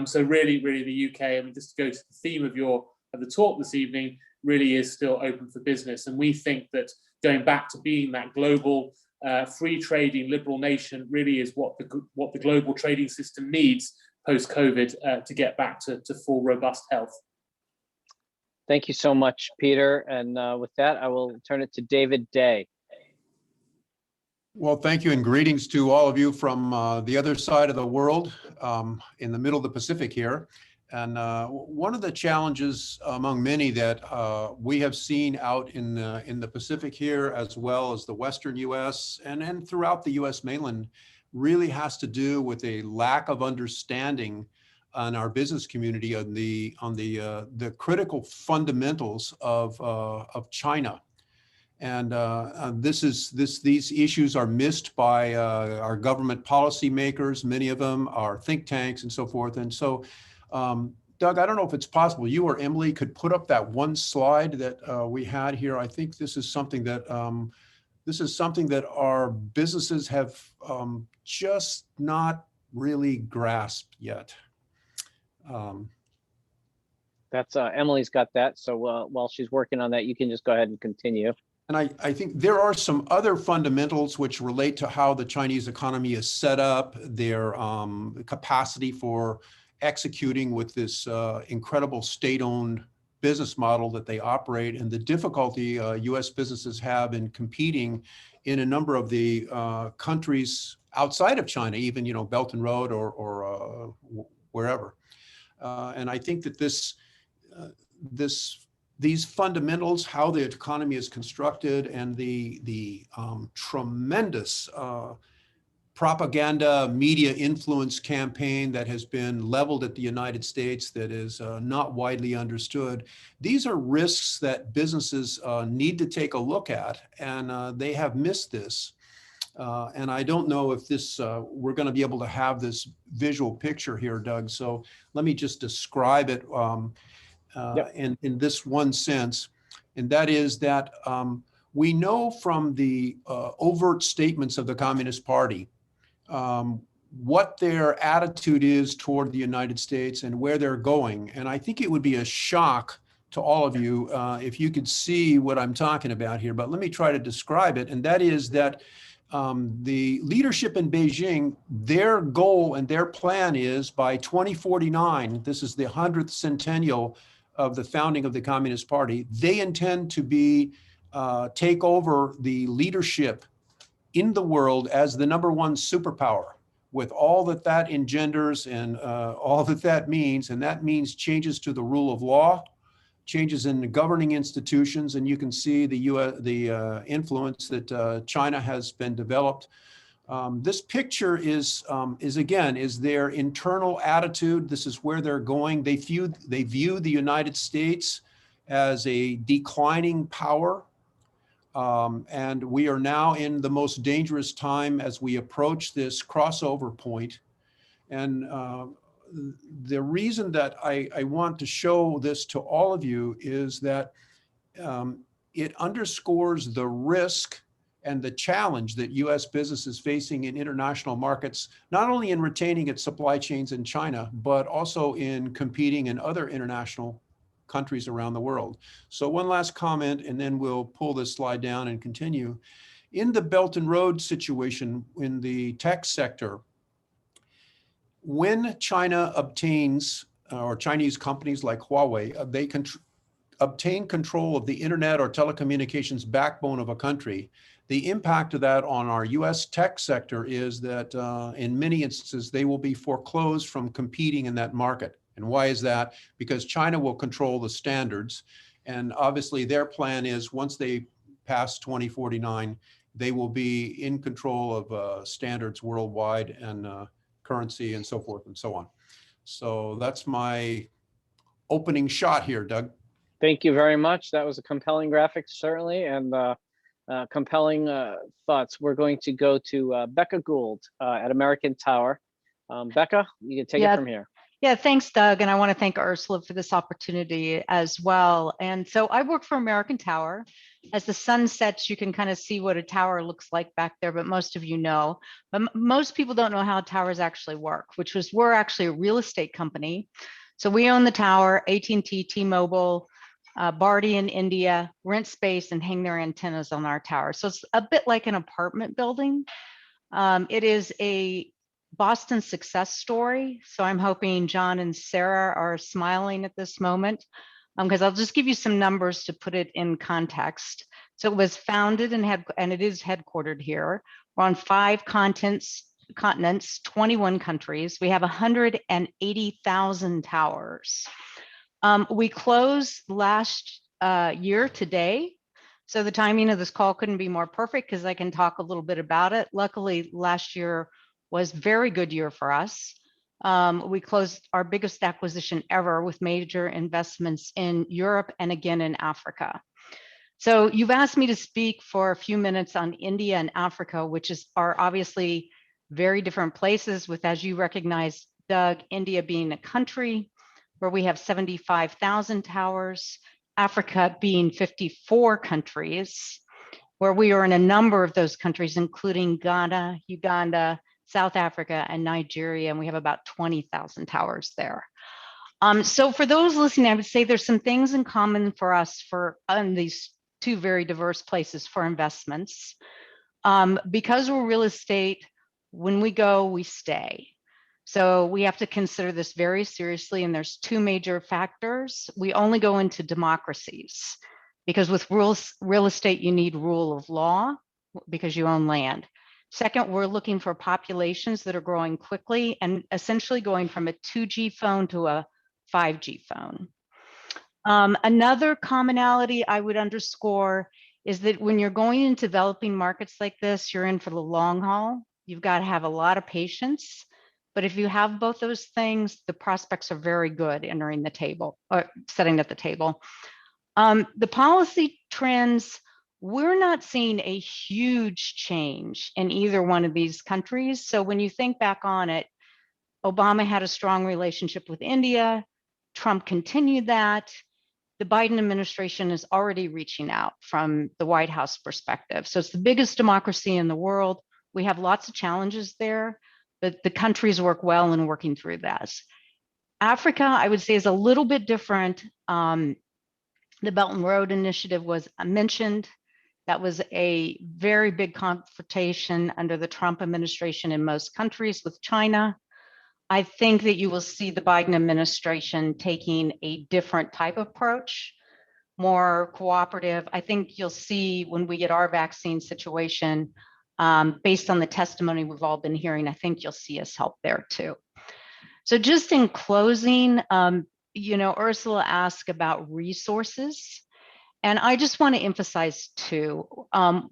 So really, the UK, I mean, just to go to the theme of the talk this evening, really is still open for business. And we think that going back to being that global, free trading, liberal nation really is what the global trading system needs post-COVID to get back to full, robust health. Thank you so much, Peter. And with that, I will turn it to David Day. Well, thank you, and greetings to all of you from the other side of the world, in the middle of the Pacific here. And one of the challenges among many that we have seen out in the Pacific here, as well as the Western US and throughout the US mainland, really has to do with a lack of understanding on our business community on the critical fundamentals of China. And these issues are missed by our government policymakers. Many of them are think tanks and so forth. And so, Doug, I don't know if it's possible you or Emily could put up that one slide that we had here. I think this is something that our businesses have just not really grasped yet. That's Emily's got that. So while she's working on that, you can just go ahead and continue. And I think there are some other fundamentals which relate to how the Chinese economy is set up, their capacity for executing with this incredible state-owned business model that they operate, and the difficulty US businesses have in competing in a number of the countries outside of China, even, Belt and Road or wherever. And I think that these fundamentals, how the economy is constructed, and the tremendous propaganda media influence campaign that has been leveled at the United States that is not widely understood. These are risks that businesses need to take a look at, and they have missed this. And I don't know if we're going to be able to have this visual picture here, Doug. So let me just describe it in this one sense, and that is that we know from the overt statements of the Communist Party what their attitude is toward the United States and where they're going. And I think it would be a shock to all of you if you could see what I'm talking about here, but let me try to describe it. And that is that the leadership in Beijing, their goal and their plan is by 2049, this is the 100th centennial of the founding of the Communist Party, they intend to take over the leadership in the world as the #1 superpower, with all that engenders and all that means. And that means changes to the rule of law, changes in the governing institutions, and you can see the influence that China has been developed. This picture is their internal attitude. This is where they're going. They view the United States as a declining power. And we are now in the most dangerous time as we approach this crossover point. And the reason that I want to show this to all of you is that it underscores the risk and the challenge that US business is facing in international markets, not only in retaining its supply chains in China, but also in competing in other international countries around the world. So one last comment, and then we'll pull this slide down and continue. In the Belt and Road situation in the tech sector, when China obtains, or Chinese companies like Huawei, they obtain control of the internet or telecommunications backbone of a country, the impact of that on our US tech sector is that in many instances, they will be foreclosed from competing in that market. And why is that? Because China will control the standards. And obviously their plan is once they pass 2049, they will be in control of standards worldwide. And currency and so forth and so on. So that's my opening shot here, Doug. Thank you very much. That was a compelling graphic, certainly, and compelling thoughts. We're going to go to Becca Gould at American Tower. Becca, you can take it from here. Yeah, thanks, Doug. And I want to thank Ursula for this opportunity as well. And so I work for American Tower. As the sun sets, you can kind of see what a tower looks like back there, but most of you know. But most people don't know how towers actually work, which was we're actually a real estate company. So we own the tower, AT&T, T-Mobile, Bharti in India, rent space and hang their antennas on our tower. So it's a bit like an apartment building. It is a Boston success story. So I'm hoping John and Sarah are smiling at this moment, because I'll just give you some numbers to put it in context. So it was founded and it is headquartered here. We're on 5 continents, 21 countries. We have 180,000 towers. We closed last year today. So the timing of this call couldn't be more perfect because I can talk a little bit about it. Luckily, last year was a very good year for us. We closed our biggest acquisition ever with major investments in Europe and again in Africa. So you've asked me to speak for a few minutes on India and Africa, which are obviously very different places with, as you recognize, Doug, India being a country where we have 75,000 towers, Africa being 54 countries, where we are in a number of those countries, including Ghana, Uganda, South Africa, and Nigeria, and we have about 20,000 towers there. So for those listening, I would say there's some things in common for us on these 2 very diverse places for investments. Because we're real estate, when we go, we stay. So we have to consider this very seriously, and there's 2 major factors. We only go into democracies because with real estate, you need rule of law because you own land. Second, we're looking for populations that are growing quickly and essentially going from a 2G phone to a 5G phone. Another commonality I would underscore is that when you're going into developing markets like this, you're in for the long haul. You've got to have a lot of patience. But if you have both those things, the prospects are very good entering the table or sitting at the table. The policy trends, we're not seeing a huge change in either one of these countries. So when you think back on it, Obama had a strong relationship with India. Trump continued that. The Biden administration is already reaching out from the White House perspective. So it's the biggest democracy in the world. We have lots of challenges there, but the countries work well in working through that. Africa, I would say, is a little bit different. The Belt and Road Initiative was mentioned. That was a very big confrontation under the Trump administration in most countries with China. I think that you will see the Biden administration taking a different type of approach, more cooperative. I think you'll see when we get our vaccine situation, based on the testimony we've all been hearing, I think you'll see us help there too. So just in closing, Ursula asked about resources. And I just want to emphasize 2.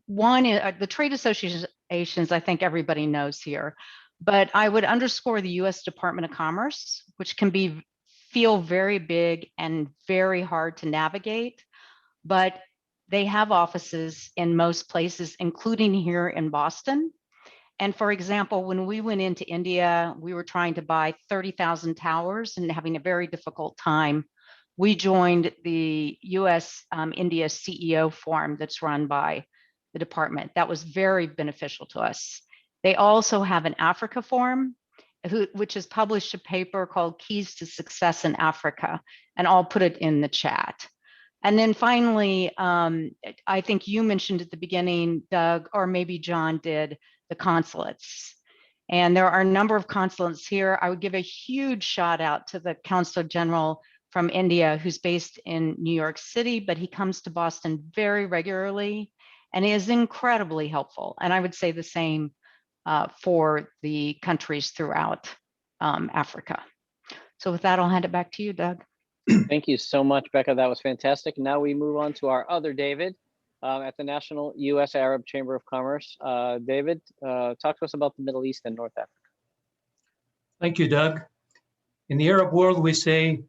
One, the trade associations, I think everybody knows here, but I would underscore the US Department of Commerce, which can feel very big and very hard to navigate, but they have offices in most places, including here in Boston. And for example, when we went into India, we were trying to buy 30,000 towers and having a very difficult time. We joined the US-India CEO Forum that's run by the department. That was very beneficial to us. They also have an Africa Forum, which has published a paper called Keys to Success in Africa, and I'll put it in the chat. And then finally, I think you mentioned at the beginning, Doug, or maybe John did, the consulates. And there are a number of consulates here. I would give a huge shout out to the Consul General from India, who's based in New York City, but he comes to Boston very regularly and is incredibly helpful. And I would say the same for the countries throughout Africa. So with that, I'll hand it back to you, Doug. Thank you so much, Becca. That was fantastic. Now we move on to our other David at the National U.S. Arab Chamber of Commerce. David, talk to us about the Middle East and North Africa. Thank you, Doug. In the Arab world, we say,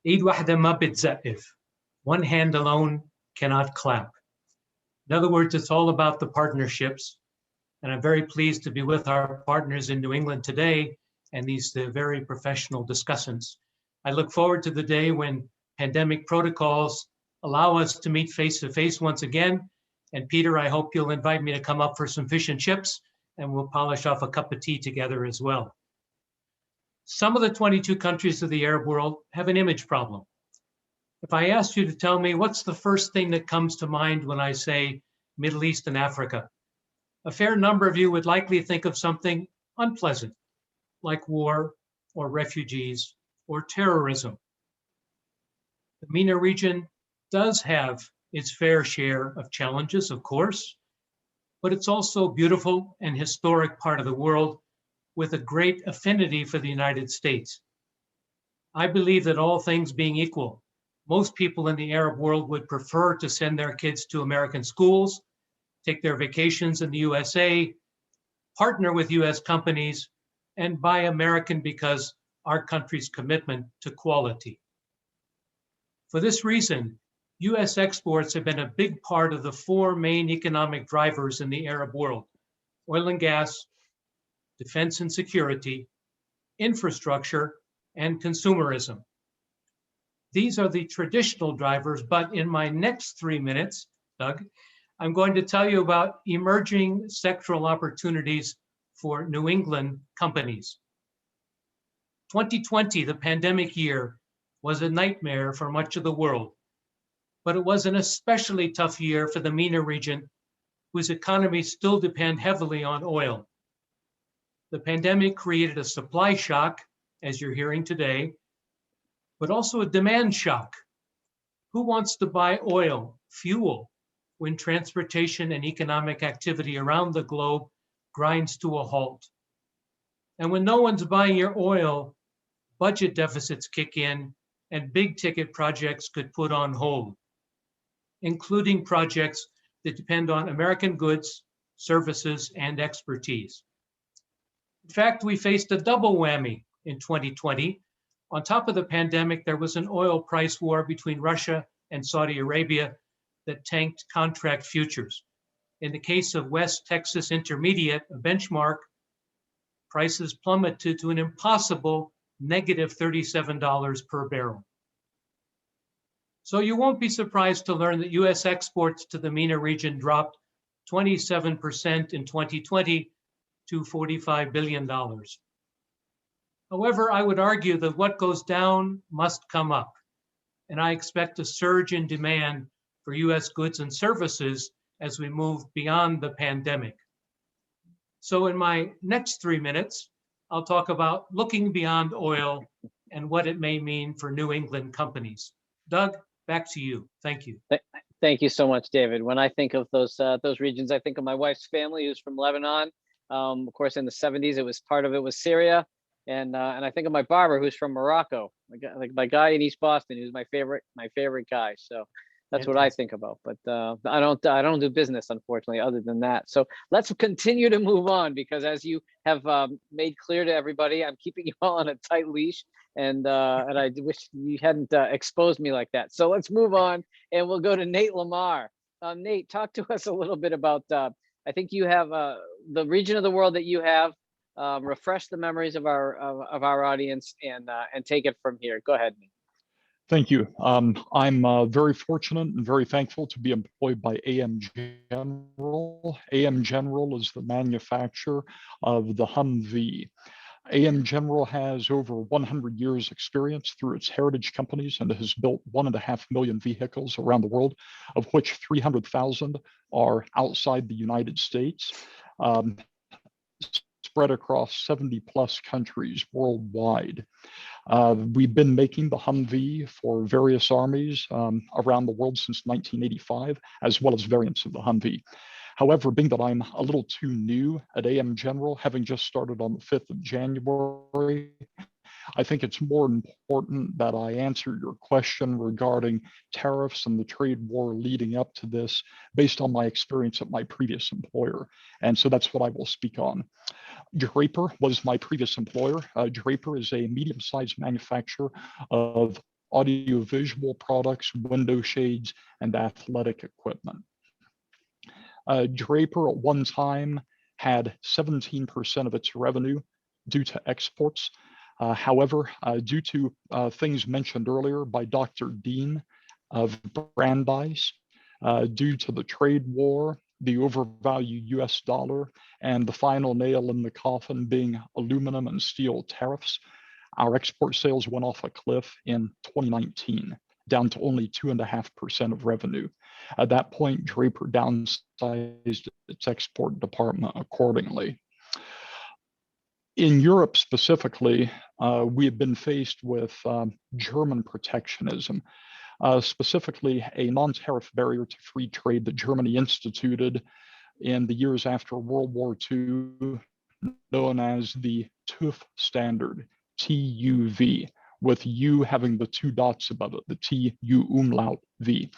"Eid wahda ma bitza'if." One hand alone cannot clap. In other words, it's all about the partnerships. And I'm very pleased to be with our partners in New England today and these very professional discussants. I look forward to the day when pandemic protocols allow us to meet face to face once again. And Peter, I hope you'll invite me to come up for some fish and chips, and we'll polish off a cup of tea together as well. Some of the 22 countries of the Arab world have an image problem. If I asked you to tell me what's the first thing that comes to mind when I say Middle East and Africa, a fair number of you would likely think of something unpleasant, like war or refugees or terrorism. The MENA region does have its fair share of challenges, of course, but it's also a beautiful and historic part of the world with a great affinity for the United States. I believe that all things being equal, most people in the Arab world would prefer to send their kids to American schools, take their vacations in the USA, partner with US companies, and buy American because our country's commitment to quality. For this reason, US exports have been a big part of the four main economic drivers in the Arab world: oil and gas, defense and security, infrastructure, and consumerism. These are the traditional drivers, but in my next 3 minutes, Doug, I'm going to tell you about emerging sectoral opportunities for New England companies. 2020, the pandemic year, was a nightmare for much of the world, but it was an especially tough year for the MENA region, whose economies still depend heavily on oil. The pandemic created a supply shock, as you're hearing today, but also a demand shock. Who wants to buy oil, fuel, when transportation and economic activity around the globe grinds to a halt? And when no one's buying your oil, budget deficits kick in and big ticket projects could put on hold, including projects that depend on American goods, services, and expertise. In fact, we faced a double whammy in 2020. On top of the pandemic, there was an oil price war between Russia and Saudi Arabia that tanked contract futures. In the case of West Texas Intermediate, a benchmark, prices plummeted to an impossible negative $37 per barrel. So you won't be surprised to learn that US exports to the MENA region dropped 27% in 2020 to $45 billion. However, I would argue that what goes down must come up, and I expect a surge in demand for US goods and services as we move beyond the pandemic. So in my next 3 minutes, I'll talk about looking beyond oil and what it may mean for New England companies. Doug, back to you. Thank you. Thank you so much, David. When I think of those regions, I think of my wife's family, who's from Lebanon. Of course, in the 70s, part of it was Syria. And I think of my barber, who's from Morocco, like my guy in East Boston, who's my favorite guy. So that's what I think about. But I don't do business, unfortunately, other than that. So let's continue to move on, because as you have made clear to everybody, I'm keeping you all on a tight leash, and I wish you hadn't exposed me like that. So let's move on, and we'll go to Nate Lamar. Nate, talk to us a little bit about. I think you have the region of the world that you have. Refresh the memories of our audience and take it from here. Go ahead, Nate. Thank you. I'm very fortunate and very thankful to be employed by AM General. AM General is the manufacturer of the Humvee. AM General has over 100 years experience through its heritage companies and has built 1.5 million vehicles around the world, of which 300,000 are outside the United States. Spread across 70 plus countries worldwide. We've been making the Humvee for various armies around the world since 1985, as well as variants of the Humvee. However, being that I'm a little too new at AM General, having just started on the 5th of January, I think it's more important that I answer your question regarding tariffs and the trade war leading up to this based on my experience at my previous employer. And so that's what I will speak on. Draper was my previous employer. Draper is a medium-sized manufacturer of audiovisual products, window shades, and athletic equipment. Draper at one time had 17% of its revenue due to exports. However, due to things mentioned earlier by Dr. Dean of Brandeis, due to the trade war, the overvalued US dollar, and the final nail in the coffin being aluminum and steel tariffs, our export sales went off a cliff in 2019, down to only 2.5% of revenue. At that point, Draper downsized its export department accordingly. In Europe specifically, we have been faced with German protectionism, specifically a non-tariff barrier to free trade that Germany instituted in the years after World War II, known as the TÜV standard, TUV, with U having the two dots above it, the TU umlaut V.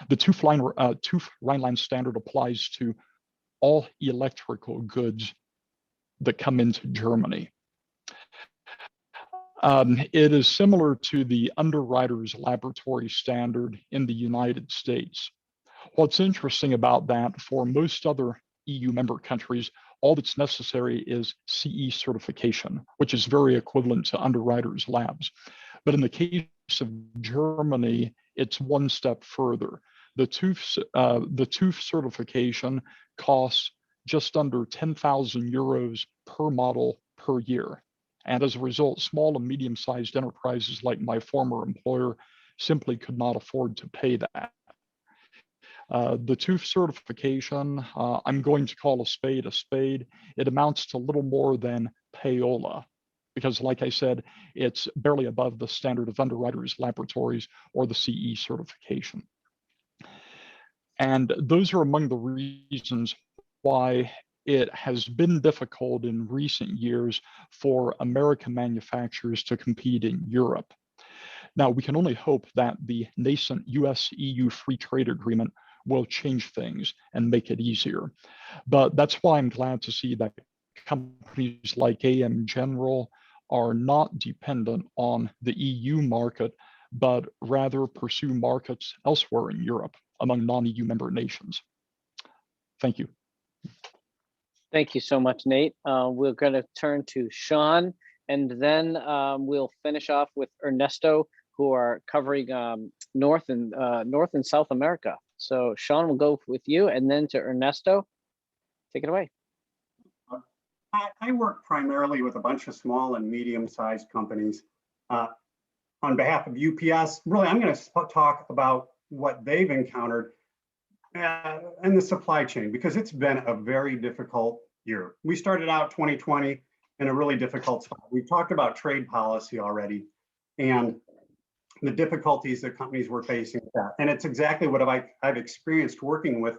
The TÜV Rhineland standard applies to all electrical goods that come into Germany. It is similar to the Underwriters Laboratory standard in the United States. What's interesting about that, for most other EU member countries, all that's necessary is CE certification, which is very equivalent to Underwriters Labs. But in the case of Germany, it's one step further. The TÜV certification costs just under 10,000 euros per model per year. And as a result, small and medium-sized enterprises like my former employer simply could not afford to pay that. The TÜV certification, I'm going to call a spade a spade. It amounts to little more than payola, because like I said, it's barely above the standard of Underwriters Laboratories or the CE certification. And those are among the reasons why it has been difficult in recent years for American manufacturers to compete in Europe. Now, we can only hope that the nascent US-EU free trade agreement will change things and make it easier. But that's why I'm glad to see that companies like AM General are not dependent on the EU market, but rather pursue markets elsewhere in Europe among non-EU member nations. Thank you. Thank you so much, Nate. We're going to turn to Sean, and then we'll finish off with Ernesto, who are covering North and South America. So Sean, will go with you, and then to Ernesto. Take it away. I work primarily with a bunch of small and medium-sized companies. On behalf of UPS, really, I'm going to talk about what they've encountered in the supply chain, because it's been a very difficult year. We started out 2020 in a really difficult spot. We've talked about trade policy already and the difficulties that companies were facing with that. And it's exactly what I've experienced working with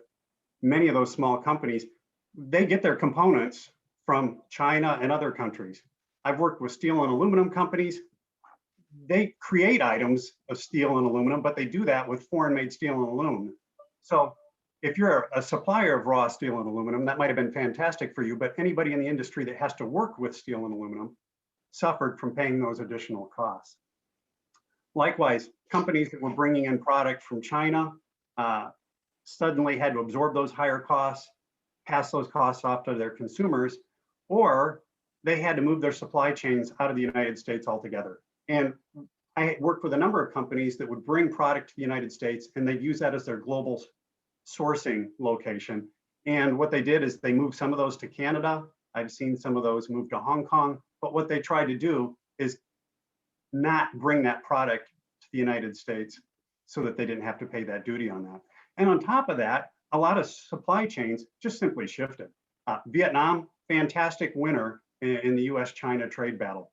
many of those small companies. They get their components from China and other countries. I've worked with steel and aluminum companies. They create items of steel and aluminum, but they do that with foreign-made steel and aluminum. So if you're a supplier of raw steel and aluminum, that might have been fantastic for you, but anybody in the industry that has to work with steel and aluminum suffered from paying those additional costs. Likewise, companies that were bringing in product from China suddenly had to absorb those higher costs, pass those costs off to their consumers, or they had to move their supply chains out of the United States altogether. And I worked with a number of companies that would bring product to the United States, and they'd use that as their global sourcing location. And what they did is they moved some of those to Canada. I've seen some of those move to Hong Kong, but what they tried to do is not bring that product to the United States so that they didn't have to pay that duty on that. And on top of that, a lot of supply chains just simply shifted. Vietnam, fantastic winner in the US-China trade battle.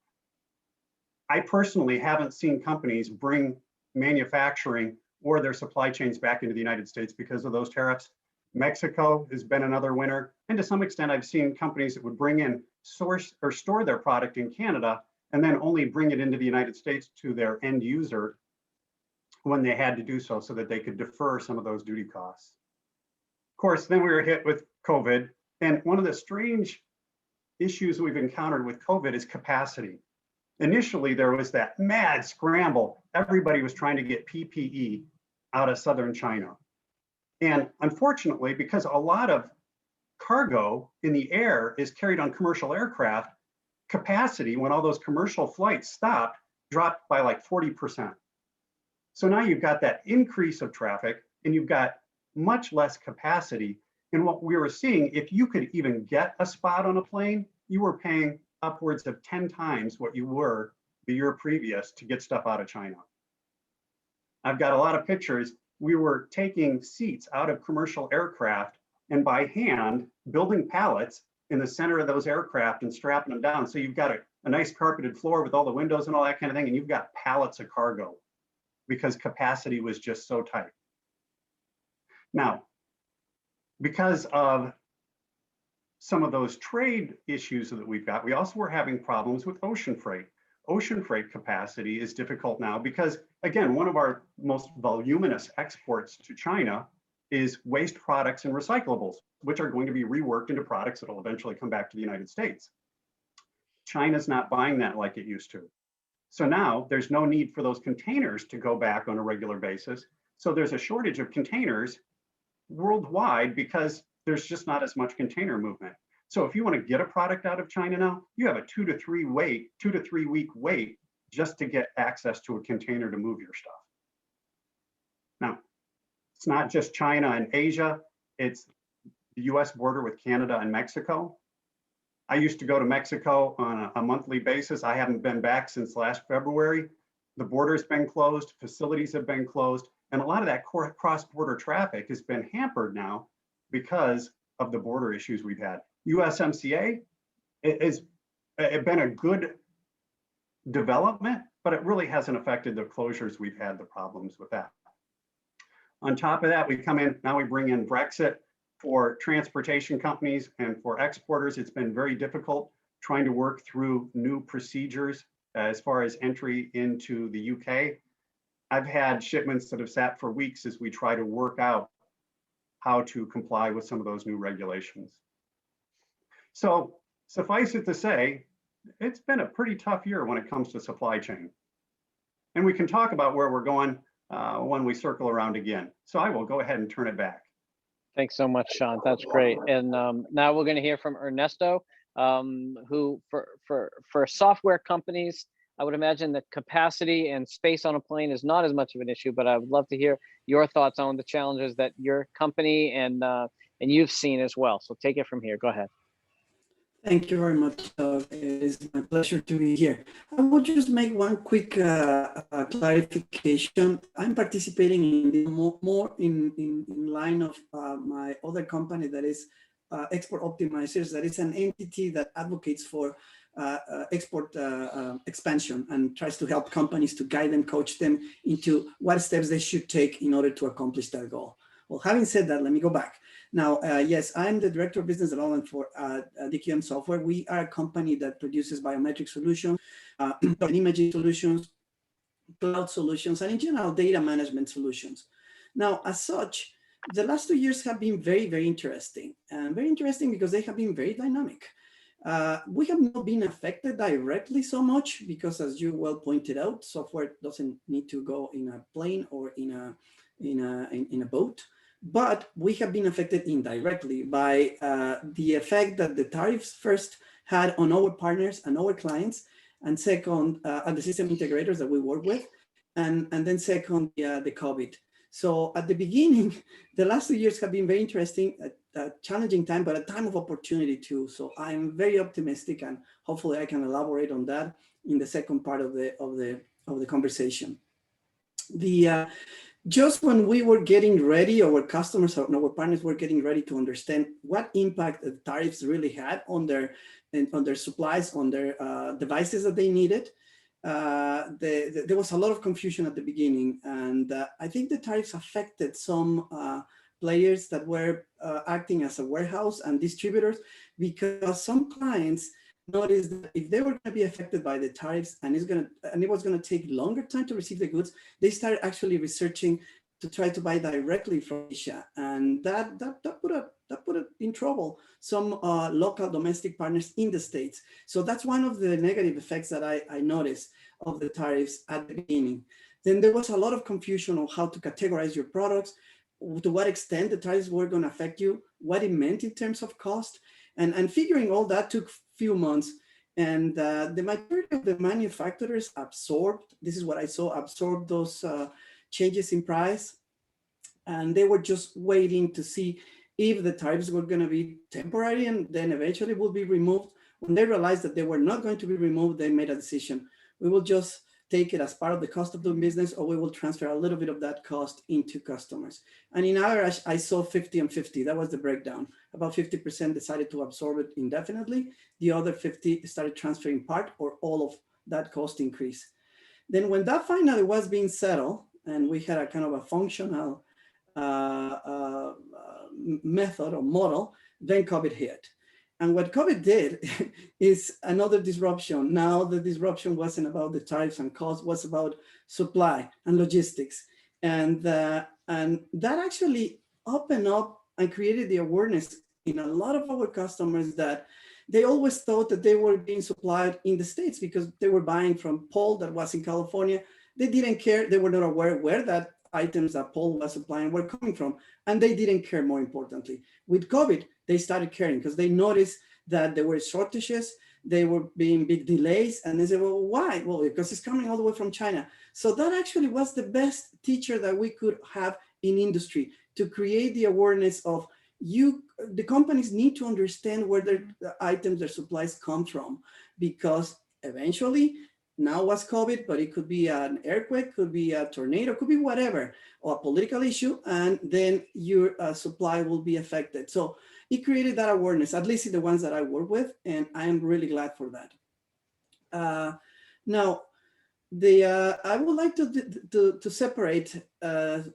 I personally haven't seen companies bring manufacturing or their supply chains back into the United States because of those tariffs. Mexico has been another winner. And to some extent, I've seen companies that would bring in, source or store their product in Canada and then only bring it into the United States to their end user when they had to do so that they could defer some of those duty costs. Of course, then we were hit with COVID. And one of the strange issues we've encountered with COVID is capacity. Initially, there was that mad scramble. Everybody was trying to get PPE out of southern China. And unfortunately, because a lot of cargo in the air is carried on commercial aircraft, capacity, when all those commercial flights stopped, dropped by like 40%. So now you've got that increase of traffic and you've got much less capacity. And what we were seeing, if you could even get a spot on a plane, you were paying upwards of 10 times what you were the year previous to get stuff out of China. I've got a lot of pictures. We were taking seats out of commercial aircraft and by hand building pallets in the center of those aircraft and strapping them down. So you've got a nice carpeted floor with all the windows and all that kind of thing, and you've got pallets of cargo because capacity was just so tight. Now, because of some of those trade issues that we've got, we also were having problems with ocean freight. Ocean freight capacity is difficult now because, again, one of our most voluminous exports to China is waste products and recyclables, which are going to be reworked into products that will eventually come back to the United States. China's not buying that like it used to. So now there's no need for those containers to go back on a regular basis. So there's a shortage of containers worldwide because there's just not as much container movement. So if you want to get a product out of China now, you have a 2 to 3 week wait just to get access to a container to move your stuff. Now, it's not just China and Asia, it's the US border with Canada and Mexico. I used to go to Mexico on a monthly basis. I haven't been back since last February. The border's been closed, facilities have been closed, and a lot of that cross-border traffic has been hampered now because of the border issues we've had. USMCA has been a good development, but it really hasn't affected the closures we've had, the problems with that. On top of that, we come in, now we bring in Brexit for transportation companies and for exporters. It's been very difficult trying to work through new procedures as far as entry into the UK. I've had shipments that have sat for weeks as we try to work out how to comply with some of those new regulations. So suffice it to say, it's been a pretty tough year when it comes to supply chain. And we can talk about where we're going when we circle around again. So I will go ahead and turn it back. Thanks so much, Sean. That's great. And now we're going to hear from Ernesto, who for software companies, I would imagine that capacity and space on a plane is not as much of an issue, but I would love to hear your thoughts on the challenges that your company and you've seen as well. So take it from here. Go ahead. Thank you very much, Doug. It is my pleasure to be here. I will just make one quick clarification. I'm participating in the more in line of my other company that is Export Optimizers. That is an entity that advocates for export expansion and tries to help companies to guide them, coach them into what steps they should take in order to accomplish that goal. Well, having said that, let me go back. Now, yes, I'm the Director of Business Development for DQM Software. We are a company that produces biometric solutions, imaging solutions, cloud solutions, and in general, data management solutions. Now, as such, the last 2 years have been very, very interesting. And very interesting because they have been very dynamic. We have not been affected directly so much because, as you well pointed out, software doesn't need to go in a plane or in a boat. But we have been affected indirectly by the effect that the tariffs first had on our partners and our clients, and second, on the system integrators that we work with, and then second, the COVID. So at the beginning, the last 2 years have been very interesting, a challenging time, but a time of opportunity too. So I'm very optimistic, and hopefully I can elaborate on that in the second part of the conversation. Just when we were getting ready, our customers and our partners were getting ready to understand what impact the tariffs really had on their supplies, on their devices that they needed. There was a lot of confusion at the beginning, and I think the tariffs affected some players that were acting as a warehouse and distributors, because some clients noticed that if they were going to be affected by the tariffs and it was going to take longer time to receive the goods, they started actually researching to try to buy directly from Asia, and that put it in trouble some local domestic partners in the States. So that's one of the negative effects that I noticed of the tariffs at the beginning. Then there was a lot of confusion on how to categorize your products, to what extent the tariffs were going to affect you, what it meant in terms of cost, and figuring all that took a few months. And the majority of the manufacturers absorbed, this is what I saw, absorbed those changes in price. And they were just waiting to see if the tariffs were going to be temporary and then eventually will be removed. When they realized that they were not going to be removed, they made a decision. We will just take it as part of the cost of doing business, or we will transfer a little bit of that cost into customers. And in average, I saw 50 and 50. That was the breakdown. About 50% decided to absorb it indefinitely. The other 50 started transferring part or all of that cost increase. Then when that finally was being settled, and we had a kind of a functional method or model, then COVID hit. And what COVID did is another disruption. Now the disruption wasn't about the tariffs and costs, was about supply and logistics. And that actually opened up and created the awareness in a lot of our customers that they always thought that they were being supplied in the States because they were buying from Paul that was in California. They didn't care. They were not aware where that items that Paul was supplying were coming from. And they didn't care, more importantly. With COVID, they started caring because they noticed that there were shortages, there were being big delays, and they said, well, why? Well, because it's coming all the way from China. So that actually was the best teacher that we could have in industry, to create the awareness of the companies need to understand where their items, their supplies come from, because eventually, now was COVID, but it could be an earthquake, could be a tornado, could be whatever, or a political issue, and then your supply will be affected. So it created that awareness, at least in the ones that I work with, and I am really glad for that. Now, I would like to separate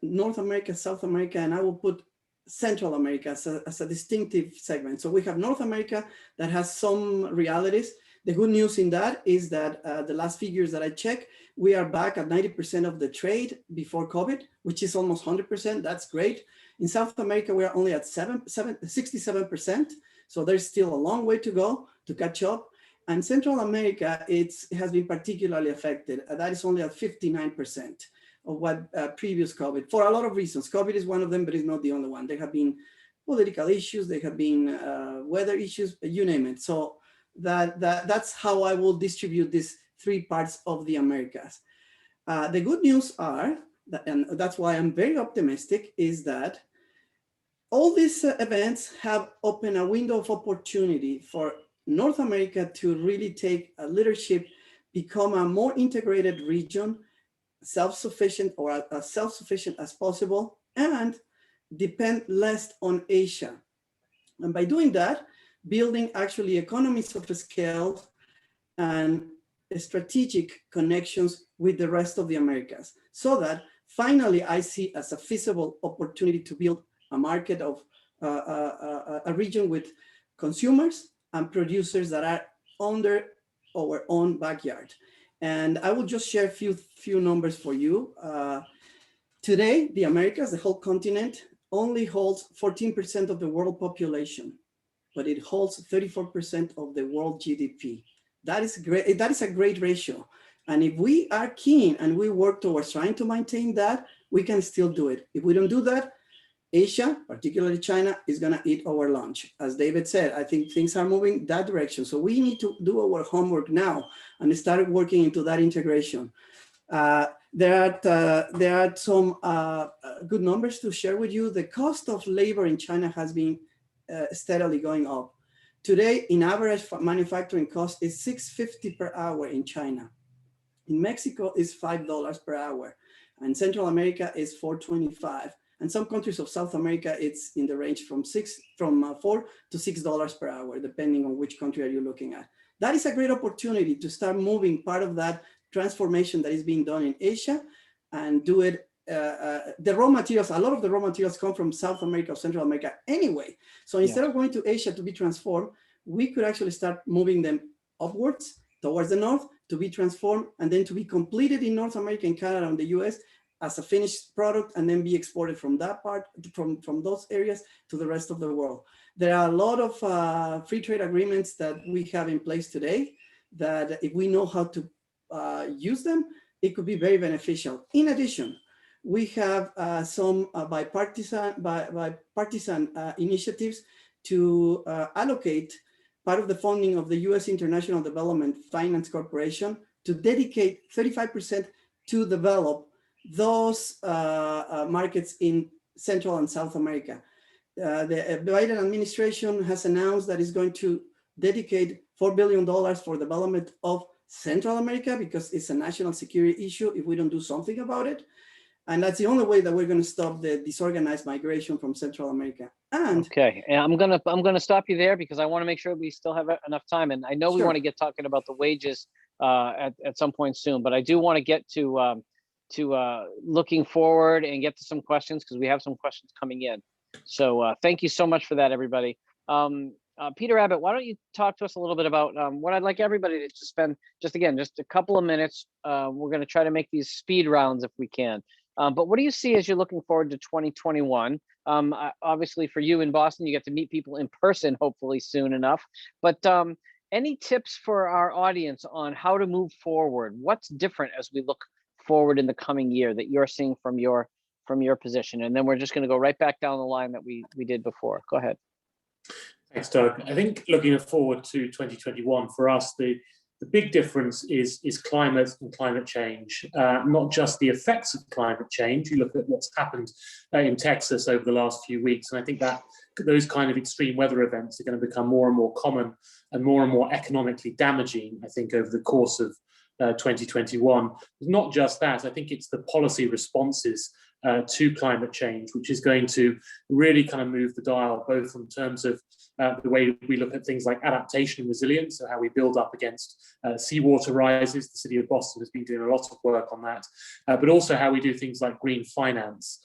North America, South America, and I will put Central America as a distinctive segment. So we have North America that has some realities. The good news in that is that the last figures that I checked, we are back at 90% of the trade before COVID, which is almost 100%. That's great. In South America, we are only at 67%. So there's still a long way to go to catch up. And Central America, it has been particularly affected. That is only at 59% of what previous COVID, for a lot of reasons. COVID is one of them, but it's not the only one. There have been political issues, there have been weather issues, you name it. So that's how I will distribute these three parts of the Americas. The good news are, and that's why I'm very optimistic, is that all these events have opened a window of opportunity for North America to really take a leadership, become a more integrated region, self-sufficient, or as self-sufficient as possible, and depend less on Asia. And by doing that, building actually economies of scale and strategic connections with the rest of the Americas, so that finally I see as a feasible opportunity to build a market of a region with consumers and producers that are under our own backyard. And I will just share a few numbers for you. Today, the Americas, the whole continent, only holds 14% of the world population, but it holds 34% of the world GDP. That is great. That is a great ratio. And if we are keen and we work towards trying to maintain that, we can still do it. If we don't do that, Asia, particularly China, is going to eat our lunch. As David said, I think things are moving that direction. So we need to do our homework now and start working into that integration. There are some good numbers to share with you. The cost of labor in China has been steadily going up. Today, in average, manufacturing cost is $6.50 per hour in China. In Mexico, is $5 per hour. And Central America is $4.25. And some countries of South America, it's in the range from $4 to $6 per hour, depending on which country are you looking at. That is a great opportunity to start moving part of that transformation that is being done in Asia and do it. The raw materials, a lot of the raw materials come from South America or Central America anyway. So instead of going to Asia to be transformed, we could actually start moving them upwards towards the north to be transformed and then to be completed in North America and Canada and the US as a finished product and then be exported from that part, from those areas to the rest of the world. There are a lot of free trade agreements that we have in place today that if we know how to use them, it could be very beneficial. In addition, we have some bipartisan initiatives to allocate part of the funding of the U.S. International Development Finance Corporation to dedicate 35% to develop those markets in Central and South America. The Biden administration has announced that it's going to dedicate $4 billion for development of Central America because it's a national security issue if we don't do something about it. And that's the only way that we're going to stop the disorganized migration from Central America. And okay, and I'm gonna stop you there because I want to make sure we still have enough time. And I know we want to get talking about the wages at some point soon, but I do want to get to looking forward and get to some questions because we have some questions coming in. So thank you so much for that, everybody. Peter Abbott, why don't you talk to us a little bit about what I'd like everybody to spend just a couple of minutes. We're going to try to make these speed rounds if we can. But what do you see as you're looking forward to 2021? Obviously, for you in Boston, you get to meet people in person, hopefully soon enough. But any tips for our audience on how to move forward? What's different as we look forward in the coming year that you're seeing from your position? And then we're just going to go right back down the line that we did before. Go ahead. Thanks, Doug. I think looking forward to 2021 for us, the big difference is climate and climate change, not just the effects of climate change. You look at what's happened in Texas over the last few weeks, and I think that those kind of extreme weather events are going to become more and more common and more economically damaging, I think, over the course of 2021. Not just that, I think it's the policy responses to climate change, which is going to really kind of move the dial, both in terms of the way we look at things like adaptation and resilience, so how we build up against seawater rises. The city of Boston has been doing a lot of work on that, but also how we do things like green finance.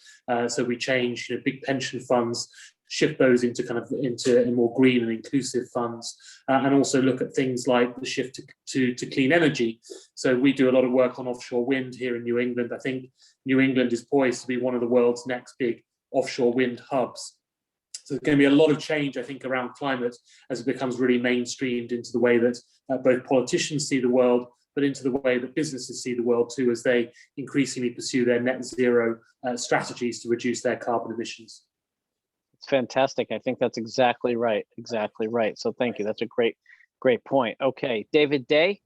So we change big pension funds, shift those into more green and inclusive funds, and also look at things like the shift to clean energy. So we do a lot of work on offshore wind here in New England. I think New England is poised to be one of the world's next big offshore wind hubs. So there's going to be a lot of change, I think, around climate as it becomes really mainstreamed into the way that both politicians see the world, but into the way that businesses see the world too, as they increasingly pursue their net zero strategies to reduce their carbon emissions. It's fantastic. I think that's exactly right. Exactly right. So thank you. That's a great point. Okay, David Day,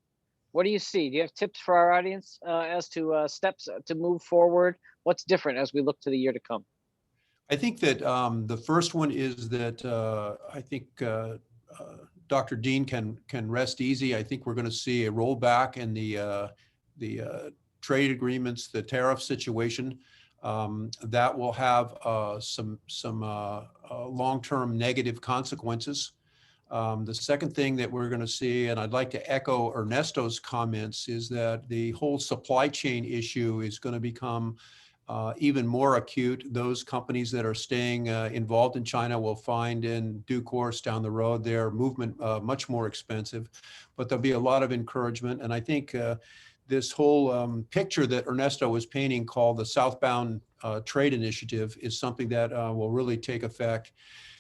what do you see? Do you have tips for our audience as to steps to move forward? What's different as we look to the year to come? I think that the first one is that I think Dr. Dean can rest easy. I think we're going to see a rollback in the trade agreements, the tariff situation. That will have some long-term negative consequences. The second thing that we're going to see, and I'd like to echo Ernesto's comments, is that the whole supply chain issue is going to become even more acute. Those companies that are staying involved in China will find in due course down the road their movement much more expensive, but there'll be a lot of encouragement. And I think this whole picture that Ernesto was painting, called the Southbound Trade Initiative, is something that will really take effect.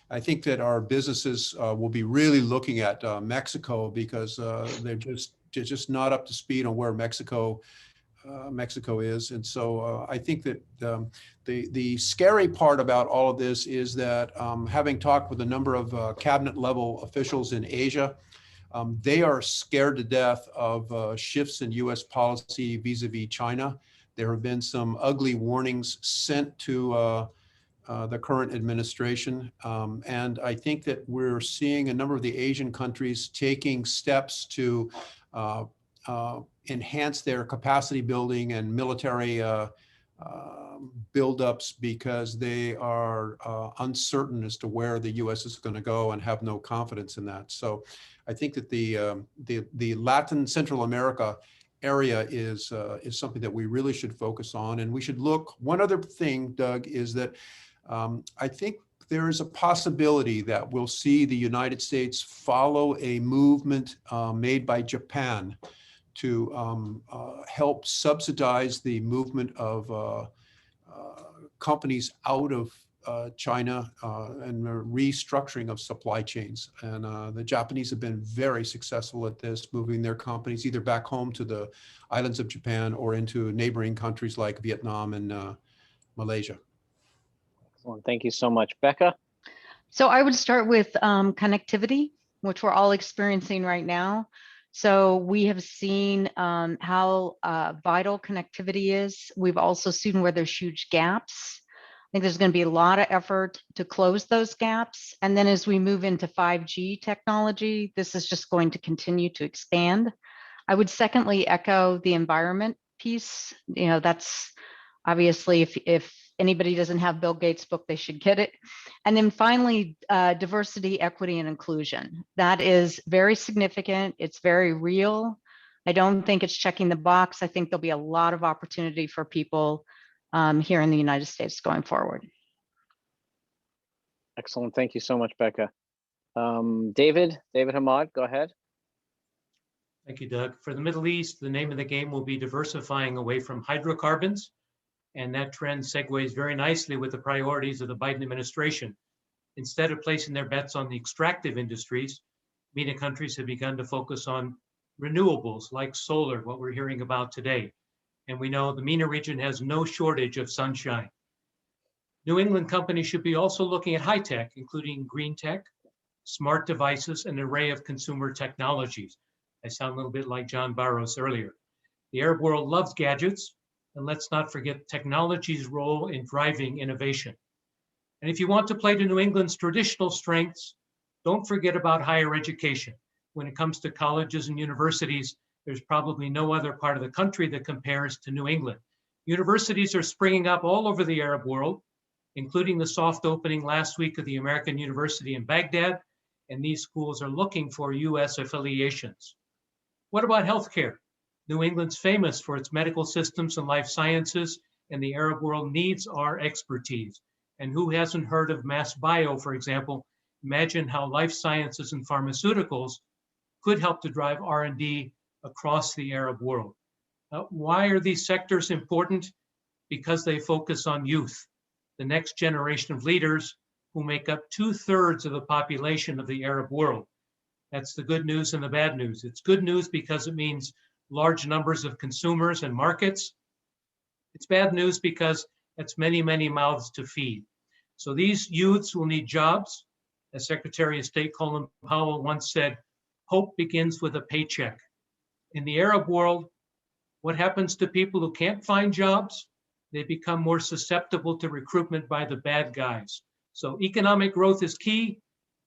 I think that our businesses will be really looking at Mexico, because they're just not up to speed on where Mexico is. And so I think that the scary part about all of this is that having talked with a number of cabinet level officials in Asia, they are scared to death of shifts in US policy vis-a-vis China. There have been some ugly warnings sent to the current administration. And I think that we're seeing a number of the Asian countries taking steps to enhance their capacity building and military buildups, because they are uncertain as to where the U.S. is going to go and have no confidence in that. So I think that the Latin Central America area is something that we really should focus on. And we should look. One other thing, Doug, is that I think there is a possibility that we'll see the United States follow a movement made by Japan to help subsidize the movement of companies out of China and restructuring of supply chains. And the Japanese have been very successful at this, moving their companies either back home to the islands of Japan or into neighboring countries like Vietnam and Malaysia. Excellent. Thank you so much. Becca? So I would start with connectivity, which we're all experiencing right now. So we have seen how vital connectivity is. We've also seen where there's huge gaps. I think there's going to be a lot of effort to close those gaps. And then as we move into 5G technology, this is just going to continue to expand. I would secondly echo the environment piece. You know, that's obviously if anybody doesn't have Bill Gates' book, they should get it. And then finally, diversity, equity, and inclusion. That is very significant. It's very real. I don't think it's checking the box. I think there'll be a lot of opportunity for people here in the United States going forward. Excellent. Thank you so much, Becca. David Hamad, go ahead. Thank you, Doug. For the Middle East, the name of the game will be diversifying away from hydrocarbons. And that trend segues very nicely with the priorities of the Biden administration. Instead of placing their bets on the extractive industries, MENA countries have begun to focus on renewables like solar, what we're hearing about today. And we know the MENA region has no shortage of sunshine. New England companies should be also looking at high tech, including green tech, smart devices, and an array of consumer technologies. I sound a little bit like John Barros earlier. The Arab world loves gadgets, and let's not forget technology's role in driving innovation. And if you want to play to New England's traditional strengths, don't forget about higher education. When it comes to colleges and universities, there's probably no other part of the country that compares to New England. Universities are springing up all over the Arab world, including the soft opening last week of the American University in Baghdad, and these schools are looking for US affiliations. What about healthcare? New England's famous for its medical systems and life sciences, and the Arab world needs our expertise. And who hasn't heard of Mass Bio, for example? Imagine how life sciences and pharmaceuticals could help to drive R&D across the Arab world. Why are these sectors important? Because they focus on youth, the next generation of leaders who make up 2/3 of the population of the Arab world. That's the good news and the bad news. It's good news because it means large numbers of consumers and markets. It's bad news because it's many, many mouths to feed. So these youths will need jobs. As Secretary of State Colin Powell once said, hope begins with a paycheck. In the Arab world, what happens to people who can't find jobs? They become more susceptible to recruitment by the bad guys. So economic growth is key.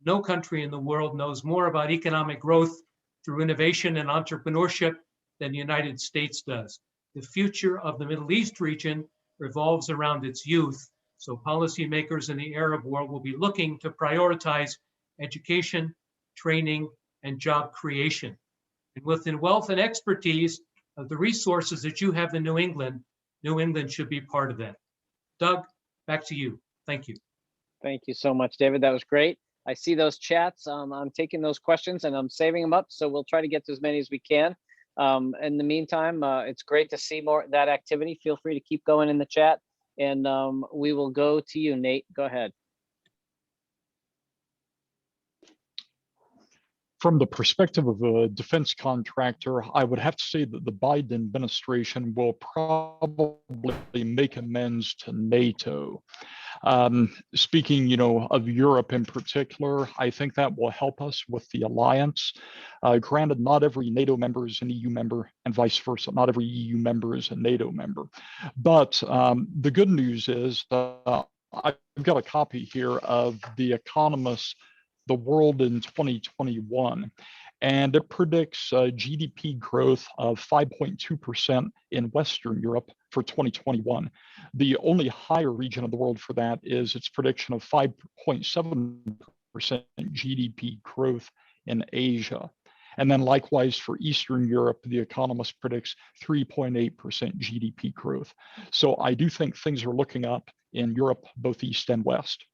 No country in the world knows more about economic growth through innovation and entrepreneurship than the United States does. The future of the Middle East region revolves around its youth. So policymakers in the Arab world will be looking to prioritize education, training, and job creation. And within wealth and expertise of the resources that you have in New England should be part of that. Doug, back to you. Thank you. Thank you so much, David. That was great. I see those chats. I'm taking those questions and I'm saving them up. So we'll try to get to as many as we can. In the meantime, it's great to see more of that activity. Feel free to keep going in the chat. And we will go to you, Nate. Go ahead. From the perspective of a defense contractor, I would have to say that the Biden administration will probably make amends to NATO. Speaking, of Europe in particular, I think that will help us with the alliance. Granted, not every NATO member is an EU member, and vice versa. Not every EU member is a NATO member. But the good news is I've got a copy here of The Economist, The World in 2021, and it predicts GDP growth of 5.2% in Western Europe for 2021. The only higher region of the world for that is its prediction of 5.7% GDP growth in Asia. And then likewise for Eastern Europe, The Economist predicts 3.8% GDP growth. So I do think things are looking up in Europe, both East and West.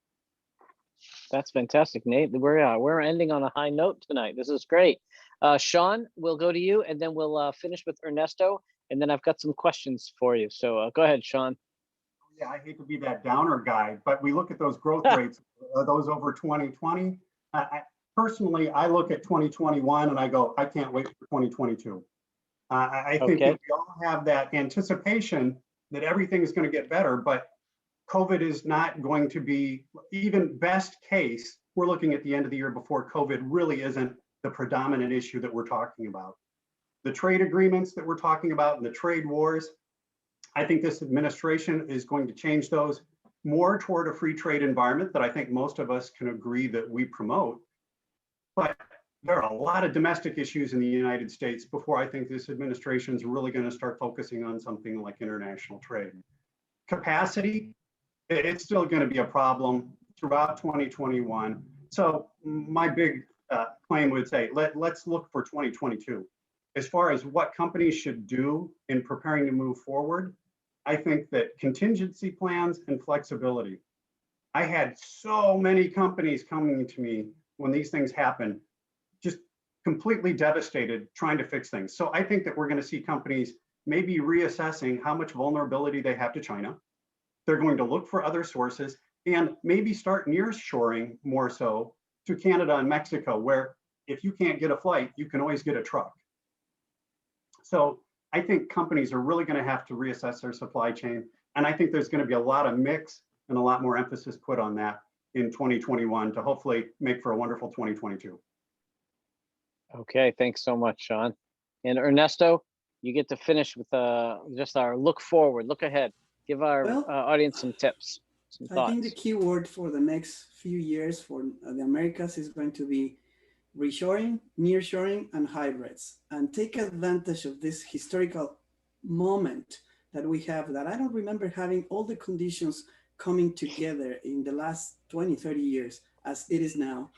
That's fantastic, Nate. We're ending on a high note tonight. This is great. Sean, we'll go to you, and then we'll finish with Ernesto, and then I've got some questions for you. So go ahead, Sean. Yeah, I hate to be that downer guy, but we look at those growth rates, those over 2020. Personally, I look at 2021 and I go, I can't wait for 2022. I think Okay. that we all have that anticipation that everything is going to get better, but COVID is not going to be, even best case, we're looking at the end of the year before COVID really isn't the predominant issue that we're talking about. The trade agreements that we're talking about and the trade wars, I think this administration is going to change those more toward a free trade environment that I think most of us can agree that we promote. But there are a lot of domestic issues in the United States before I think this administration is really going to start focusing on something like international trade. Capacity, it's still going to be a problem throughout 2021. So my big claim would say, let's look for 2022. As far as what companies should do in preparing to move forward, I think that contingency plans and flexibility. I had so many companies coming to me when these things happen, just completely devastated trying to fix things. So I think that we're going to see companies maybe reassessing how much vulnerability they have to China. They're going to look for other sources and maybe start nearshoring more so to Canada and Mexico, where if you can't get a flight, you can always get a truck. So I think companies are really going to have to reassess their supply chain. And I think there's going to be a lot of mix and a lot more emphasis put on that in 2021 to hopefully make for a wonderful 2022. Okay, thanks so much, Sean. And Ernesto, you get to finish with just our look forward, look ahead. Give our audience some tips, some thoughts. I think the key word for the next few years for the Americas is going to be reshoring, nearshoring, and hybrids, and take advantage of this historical moment that we have, that I don't remember having all the conditions coming together in the last 20, 30 years as it is now.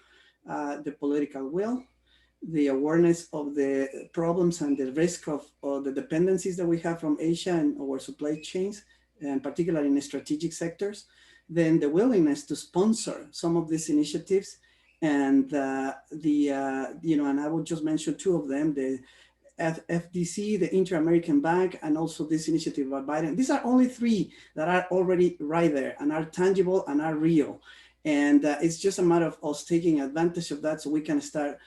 The political will, the awareness of the problems and the risk of the dependencies that we have from Asia and our supply chains, and particularly in strategic sectors, then the willingness to sponsor some of these initiatives. And and I will just mention two of them, the FDC, the Inter-American Bank, and also this initiative by Biden. These are only three that are already right there and are tangible and are real. And it's just a matter of us taking advantage of that so we can start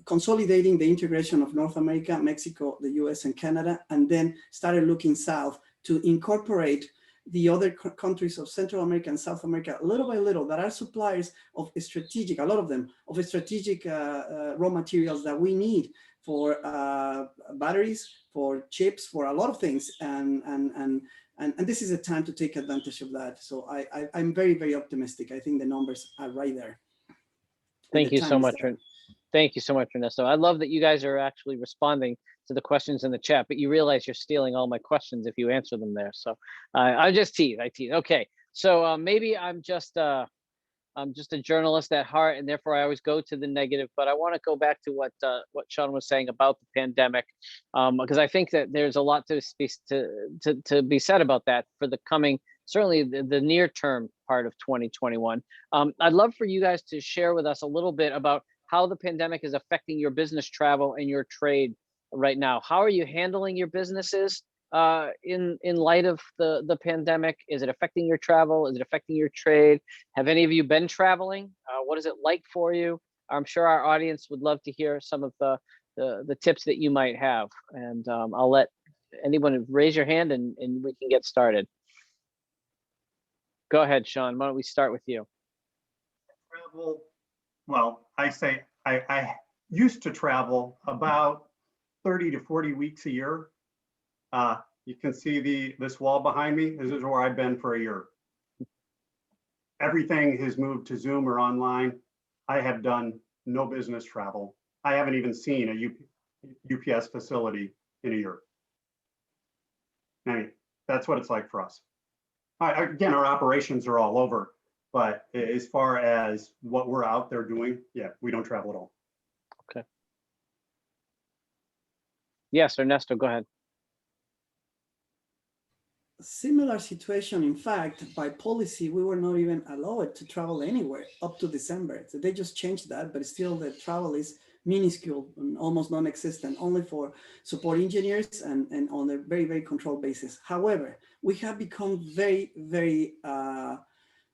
consolidating the integration of North America, Mexico, the US, and Canada, and then started looking south to incorporate the other countries of Central America and South America, little by little, that are suppliers of strategic, a lot of them, of strategic raw materials that we need for batteries, for chips, for a lot of things. And this is a time to take advantage of that. So I'm very, very optimistic. I think the numbers are right there. Thank you so much. Thank you so much, Ernesto. I love that you guys are actually responding to the questions in the chat, but you realize you're stealing all my questions if you answer them there. So I just tease, Okay, so maybe I'm just a journalist at heart, and therefore I always go to the negative. But I want to go back to what Sean was saying about the pandemic, because I think that there's a lot to be said about that for the coming, certainly the near term part of 2021. I'd love for you guys to share with us a little bit about how the pandemic is affecting your business travel and your trade right now. How are you handling your businesses in light of the pandemic? Is it affecting your travel? Is it affecting your trade? Have any of you been traveling? What is it like for you? I'm sure our audience would love to hear some of the tips that you might have. And I'll let anyone raise your hand and we can get started. Go ahead, Sean. Why don't we start with you? Travel, well, I used to travel about 30 to 40 weeks a year. You can see this wall behind me. This is where I've been for a year. Everything has moved to Zoom or online. I have done no business travel. I haven't even seen a UPS facility in a year. I mean, that's what it's like for us. Again, our operations are all over, but as far as what we're out there doing, yeah, we don't travel at all. Okay. Yes, Ernesto, go ahead. Similar situation. In fact, by policy, we were not even allowed to travel anywhere up to December. So they just changed that, but still the travel is minuscule and almost non-existent, only for support engineers and on a very, very controlled basis. However, we have become very, very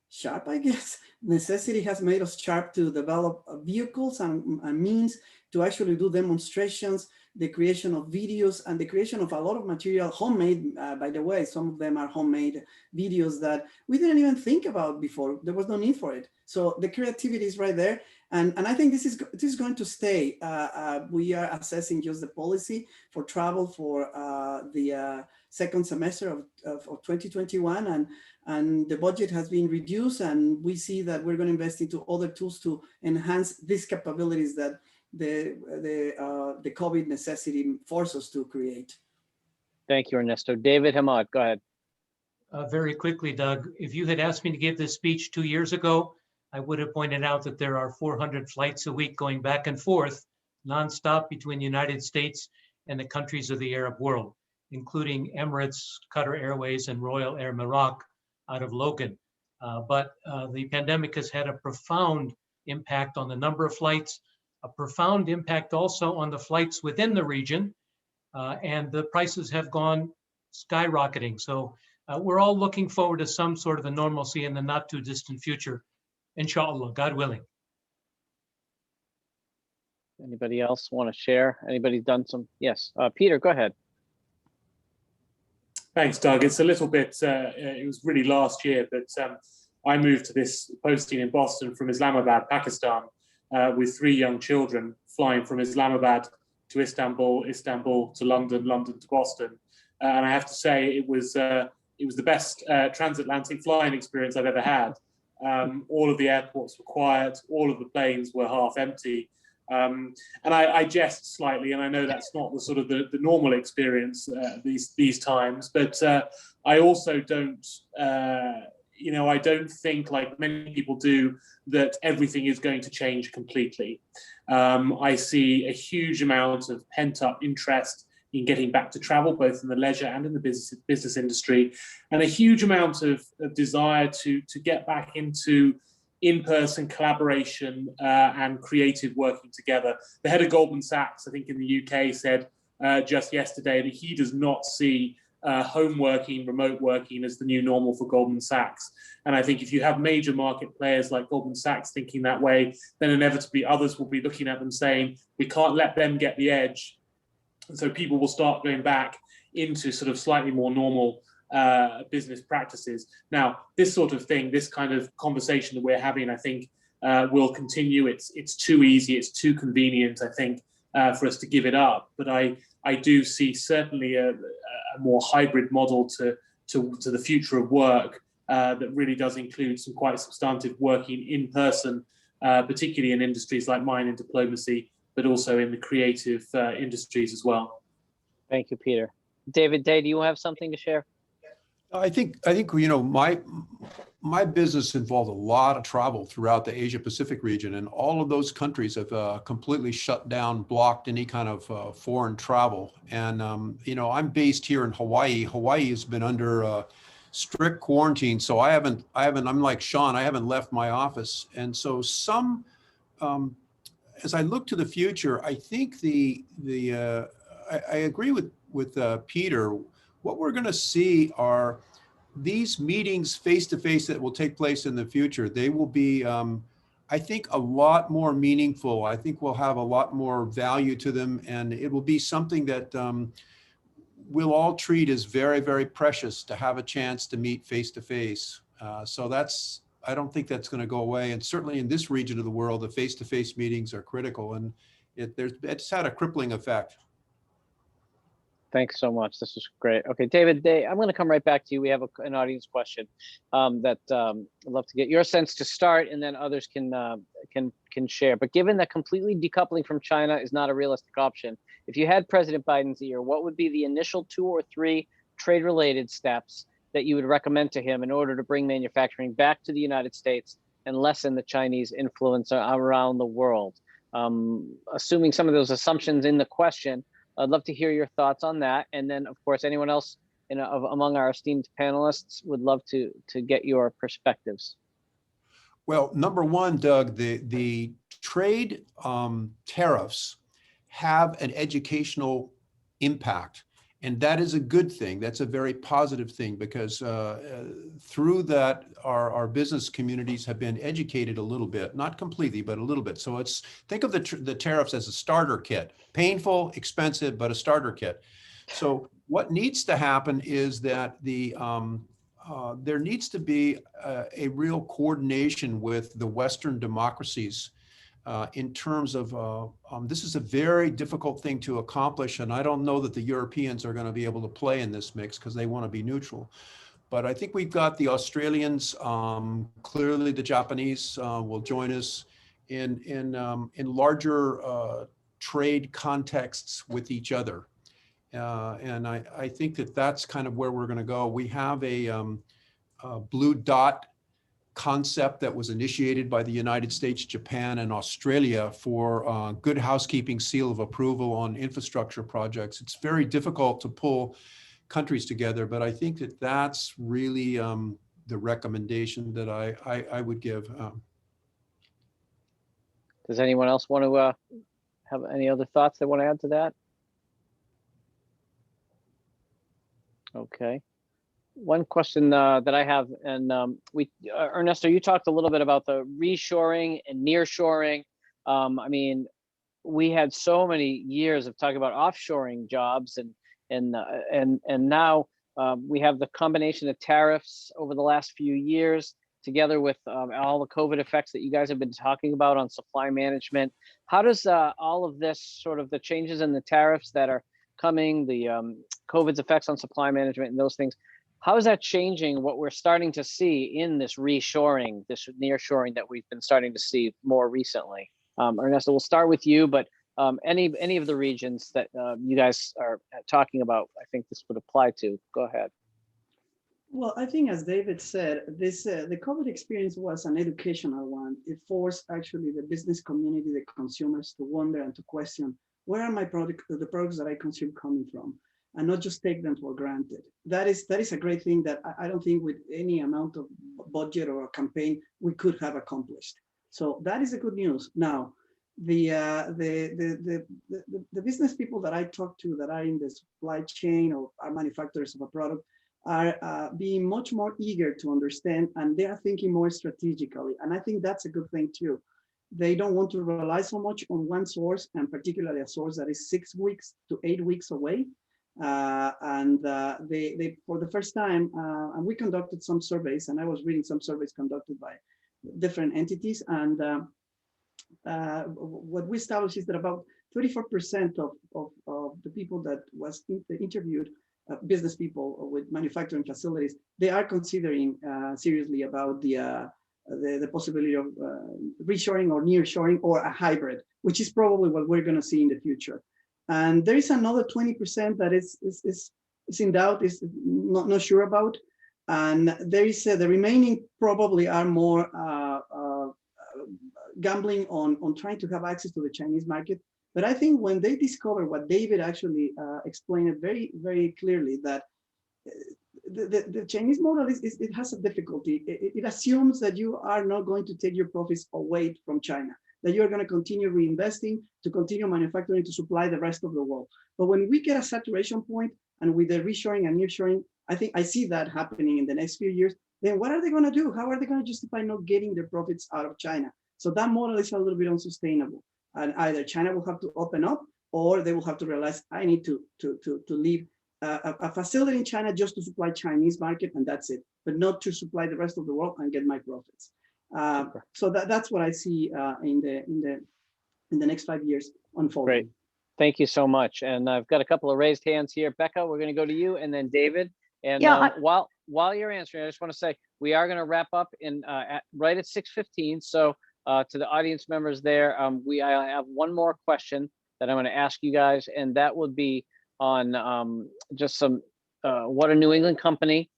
sharp, I guess. Necessity has made us sharp to develop vehicles and means to actually do demonstrations, the creation of videos, and the creation of a lot of material, homemade, by the way. Some of them are homemade videos that we didn't even think about before. There was no need for it. So the creativity is right there. And I think this is going to stay. We are assessing just the policy for travel for the second semester of 2021. And the budget has been reduced, and we see that we're going to invest into other tools to enhance these capabilities that the COVID necessity forced us to create. Thank you, Ernesto. David Hamad, go ahead. Very quickly, Doug, if you had asked me to give this speech 2 years ago, I would have pointed out that there are 400 flights a week going back and forth nonstop between the United States and the countries of the Arab world, including Emirates, Qatar Airways, and Royal Air Maroc out of Logan. But the pandemic has had a profound impact on the number of flights, a profound impact also on the flights within the region, and the prices have gone skyrocketing. So we're all looking forward to some sort of a normalcy in the not too distant future, inshallah, God willing. Anybody else want to share? Anybody done some? Yes, Peter, go ahead. Thanks, Doug. It's a little bit, it was really last year, but I moved to this posting in Boston from Islamabad, Pakistan, with 3 young children flying from Islamabad to Istanbul, Istanbul to London, London to Boston. And I have to say it was the best transatlantic flying experience I've ever had. All of the airports were quiet, all of the planes were half empty. And I jest slightly, and I know that's not the sort of the normal experience these times, but I also don't, I don't think, like many people do, that everything is going to change completely. I see a huge amount of pent-up interest in getting back to travel, both in the leisure and in the business industry, and a huge amount of desire to get back into in-person collaboration and creative working together. The head of Goldman Sachs, I think in the UK, said just yesterday that he does not see home working, remote working as the new normal for Goldman Sachs. And I think if you have major market players like Goldman Sachs thinking that way, then inevitably others will be looking at them saying, we can't let them get the edge. And so people will start going back into sort of slightly more normal business practices. Now, this sort of thing, this kind of conversation that we're having, I think will continue. It's too easy, it's too convenient, I think, for us to give it up. But I do see certainly a more hybrid model to the future of work that really does include some quite substantive working in person, particularly in industries like mine in diplomacy, but also in the creative industries as well. Thank you, Peter. David Day, do you have something to share? I think my business involved a lot of travel throughout the Asia Pacific region, and all of those countries have completely shut down, blocked any kind of foreign travel. And I'm based here in Hawaii. Hawaii has been under strict quarantine, so I'm like Sean, I haven't left my office. And so as I look to the future, I think I agree with Peter. What we're going to see are these meetings face-to-face that will take place in the future. They will be, I think, a lot more meaningful. I think we'll have a lot more value to them, and it will be something that we'll all treat as very, very precious to have a chance to meet face-to-face. So I don't think that's going to go away. And certainly in this region of the world, the face-to-face meetings are critical, and it's had a crippling effect. Thanks so much. This is great. Okay, David Day, I'm going to come right back to you. We have an audience question that I'd love to get your sense to start, and then others can share. But given that completely decoupling from China is not a realistic option, if you had President Biden's ear, what would be the initial 2 or 3 trade-related steps that you would recommend to him in order to bring manufacturing back to the United States and lessen the Chinese influence around the world? Assuming some of those assumptions in the question, I'd love to hear your thoughts on that. And then, of course, anyone else among our esteemed panelists would love to get your perspectives. Well, number one, Doug, the trade tariffs have an educational impact. And that is a good thing. That's a very positive thing, because through that, our business communities have been educated a little bit, not completely, but a little bit. So think of the tariffs as a starter kit, painful, expensive, but a starter kit. So what needs to happen is that there needs to be a real coordination with the Western democracies in terms of, this is a very difficult thing to accomplish, and I don't know that the Europeans are going to be able to play in this mix because they want to be neutral. But I think we've got the Australians, clearly the Japanese will join us in larger trade contexts with each other. And I think that's kind of where we're going to go. We have a blue dot concept that was initiated by the United States, Japan, and Australia for good housekeeping seal of approval on infrastructure projects. It's very difficult to pull countries together, but I think that's really the recommendation that I would give. Does anyone else want to have any other thoughts they want to add to that? Okay. One question that I have, and Ernesto, you talked a little bit about the reshoring and nearshoring. I mean, we had so many years of talking about offshoring jobs, and now we have the combination of tariffs over the last few years, together with all the COVID effects that you guys have been talking about on supply management. How does all of this, sort of the changes in the tariffs that are coming, the COVID's effects on supply management and those things, how is that changing what we're starting to see in this reshoring, this nearshoring that we've been starting to see more recently? Ernesto, we'll start with you, but any of the regions that you guys are talking about, I think this would apply to. Go ahead. Well, I think, as David said, the COVID experience was an educational one. It forced actually the business community, the consumers, to wonder and to question, where are the products that I consume coming from? And not just take them for granted. That is a great thing that I don't think with any amount of budget or a campaign we could have accomplished. So that is the good news. Now, the business people that I talk to that are in the supply chain or are manufacturers of a product are being much more eager to understand, and they are thinking more strategically. And I think that's a good thing too. They don't want to rely so much on one source, and particularly a source that is 6 weeks to 8 weeks away. They for the first time, and we conducted some surveys, and I was reading some surveys conducted by different entities, and what we established is that about 34% of the people that was interviewed, business people with manufacturing facilities, they are considering seriously about the possibility of reshoring or nearshoring or a hybrid, which is probably what we're going to see in the future. And there is another 20% that is in doubt, is not sure about. And there is the remaining probably are more gambling on trying to have access to the Chinese market. But I think when they discover what David actually explained it very, very clearly, that the Chinese model it has a difficulty. It assumes that you are not going to take your profits away from China, that you're going to continue reinvesting, to continue manufacturing, to supply the rest of the world. But when we get a saturation point, and with the reshoring and nearshoring, I think I see that happening in the next few years, then what are they going to do? How are they going to justify not getting their profits out of China? So that model is a little bit unsustainable. And either China will have to open up, or they will have to realize, I need to leave a facility in China just to supply Chinese market, and that's it, but not to supply the rest of the world and get my profits. So that's what I see in the next 5 years unfolding. Great, thank you so much. And I've got a couple of raised hands here. Becca, we're going to go to you, and then David. And yeah, while you're answering, I just want to say we are going to wrap up in right at 6:15. So to the audience members there, I have one more question that I'm going to ask you guys, and that would be on just some what a New England company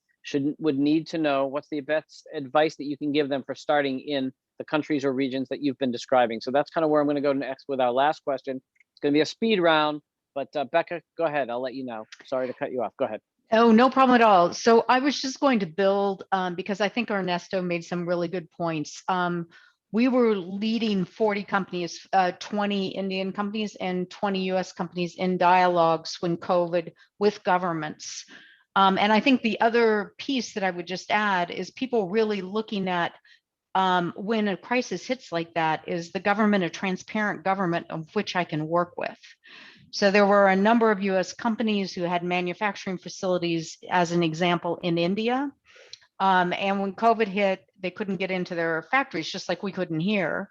would need to know. What's the best advice that you can give them for starting in the countries or regions that you've been describing? So that's kind of where I'm going to go next with our last question. It's going to be a speed round, but Becca, go ahead. I'll let you know. Sorry to cut you off. Go ahead. Oh, no problem at all. So I was just going to build because I think Ernesto made some really good points. we were leading 40 companies, 20 Indian companies and 20 US companies in dialogues when COVID with governments. And I think the other piece that I would just add is people really looking at when a crisis hits like that, is the government a transparent government of which I can work with? So there were a number of US companies who had manufacturing facilities, as an example, in India. And when COVID hit, they couldn't get into their factories, just like we couldn't here.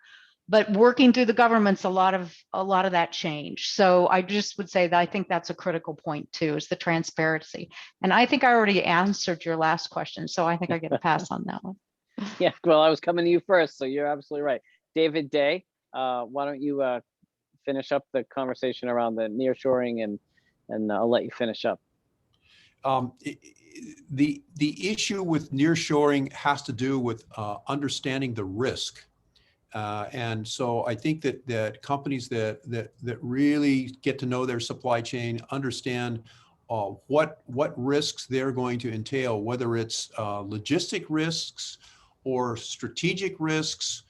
But working through the governments, a lot of that changed. So I just would say that I think that's a critical point too, is the transparency. And I think I already answered your last question, so I think I get a pass on that one. Yeah, well, I was coming to you first, so you're absolutely right. David Day, why don't you finish up the conversation around the nearshoring, and I'll let you finish up. The issue with nearshoring has to do with understanding the risk. And so I think that companies that really get to know their supply chain, understand what risks they're going to entail, whether it's logistic risks or strategic risks,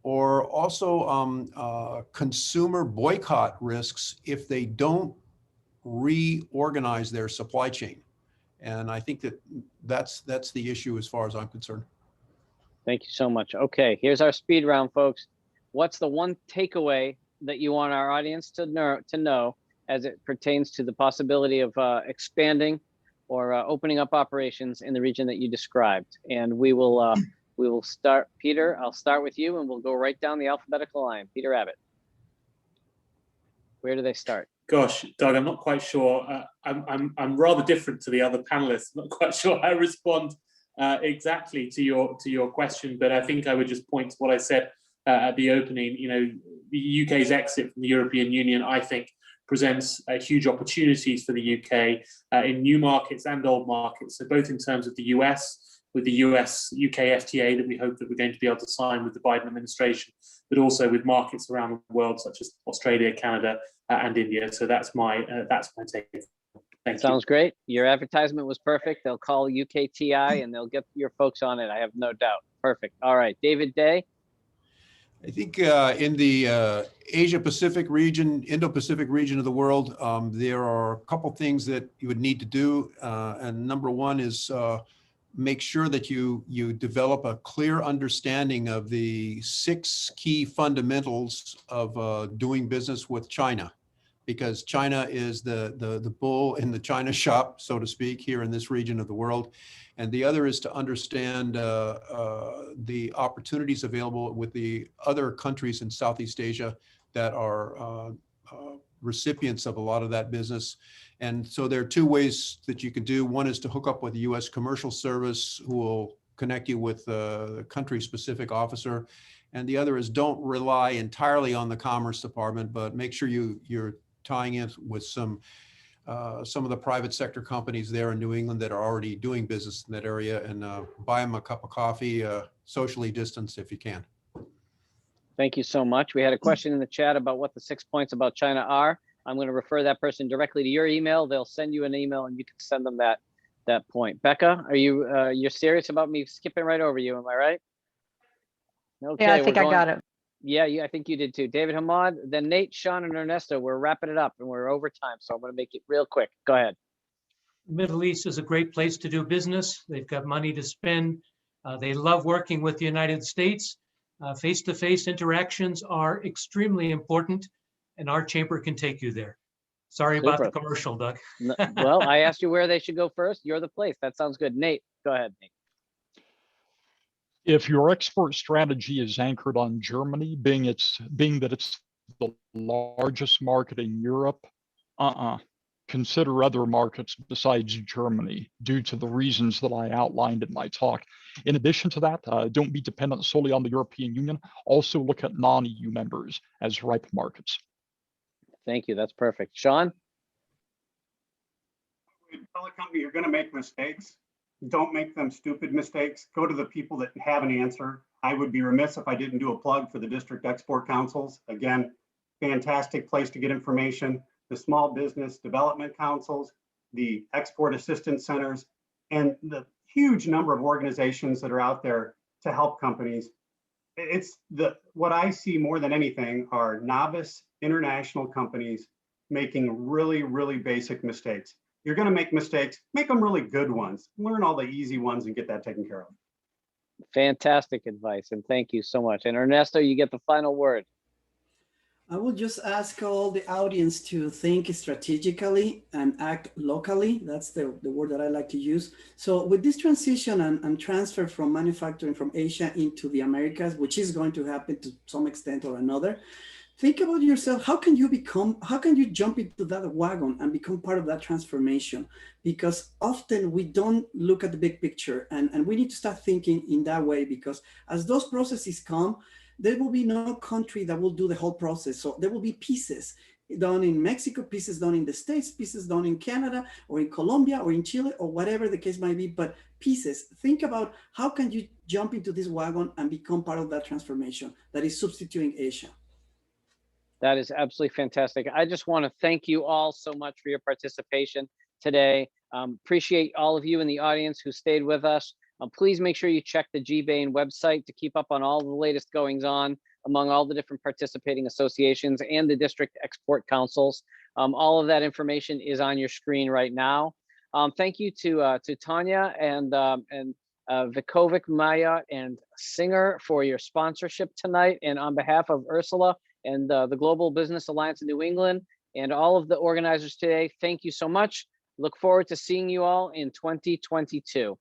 or also consumer boycott risks if they don't reorganize their supply chain. And I think that's the issue as far as I'm concerned. Thank you so much. Okay, here's our speed round, folks. What's the one takeaway that you want our audience to know as it pertains to the possibility of expanding or opening up operations in the region that you described? And we will start, Peter, I'll start with you, and we'll go right down the alphabetical line. Peter Abbott. Where do they start? Gosh, Doug, I'm not quite sure. I'm rather different to the other panelists. I'm not quite sure how to respond exactly to your question, but I think I would just point to what I said at the opening. You know, the UK's exit from the European Union, I think, presents huge opportunities for the UK in new markets and old markets. So both in terms of the US, with the US-UK FTA that we hope that we're going to be able to sign with the Biden administration, but also with markets around the world such as Australia, Canada, and India. So that's my take. Thank you. Sounds great. Your advertisement was perfect. They'll call UKTI and they'll get your folks on it. I have no doubt. Perfect. All right, David Day. I think in the Asia-Pacific region, Indo-Pacific region of the world, there are a couple things that you would need to do. And number one is make sure that you develop a clear understanding of the 6 key fundamentals of doing business with China, because China is the bull in the China shop, so to speak, here in this region of the world. And the other is to understand the opportunities available with the other countries in Southeast Asia that are recipients of a lot of that business. And so there are 2 ways that you can do. One is to hook up with the U.S. Commercial Service, who will connect you with the country-specific officer. And the other is don't rely entirely on the Commerce Department, but make sure you're tying in with some of the private sector companies there in New England that are already doing business in that area, and buy them a cup of coffee, socially distanced if you can. Thank you so much. We had a question in the chat about what the 6 points about China are. I'm going to refer that person directly to your email. They'll send you an email and you can send them that point. Becca, are you're serious about me skipping right over you? Am I right? Okay, yeah, I think I got it. Yeah, I think you did too. David Hamad, then Nate, Sean, and Ernesto. We're wrapping it up and we're over time, so I'm going to make it real quick. Go ahead. The Middle East is a great place to do business. They've got money to spend. They love working with the United States. Face-to-face interactions are extremely important, and our chamber can take you there. Sorry Super. About the commercial, Doug. Well, I asked you where they should go first. You're the place. That sounds good. Nate, go ahead, Nate. If your export strategy is anchored on Germany, being that it's the largest market in Europe, consider other markets besides Germany due to the reasons that I outlined in my talk. In addition to that, don't be dependent solely on the European Union. Also look at non-EU members as ripe markets. Thank you. That's perfect. Sean? Tell a company you're going to make mistakes. Don't make them stupid mistakes. Go to the people that have an answer. I would be remiss if I didn't do a plug for the district export councils. Again, fantastic place to get information. The small business development councils, the export assistance centers, and the huge number of organizations that are out there to help companies. what I see more than anything are novice international companies making really, really basic mistakes. You're going to make mistakes, make them really good ones. Learn all the easy ones and get that taken care of. Fantastic advice, and thank you so much. And Ernesto, you get the final word. I will just ask all the audience to think strategically and act locally. That's the word that I like to use. So with this transition and transfer from manufacturing from Asia into the Americas, which is going to happen to some extent or another, think about yourself. How can you jump into that wagon and become part of that transformation? Because often we don't look at the big picture, and we need to start thinking in that way, because as those processes come, there will be no country that will do the whole process. So there will be pieces done in Mexico, pieces done in the States, pieces done in Canada or in Colombia or in Chile or whatever the case might be, but pieces. Think about how can you jump into this wagon and become part of that transformation that is substituting Asia. That is absolutely fantastic. I just want to thank you all so much for your participation today. Appreciate all of you in the audience who stayed with us. Please make sure you check the GBANE website to keep up on all the latest goings on among all the different participating associations and the district export councils. All of that information is on your screen right now. Thank you to Tanya and Vikovic, Maya, and Singer for your sponsorship tonight. And on behalf of Ursula and the Global Business Alliance in New England and all of the organizers today, thank you so much. Look forward to seeing you all in 2022.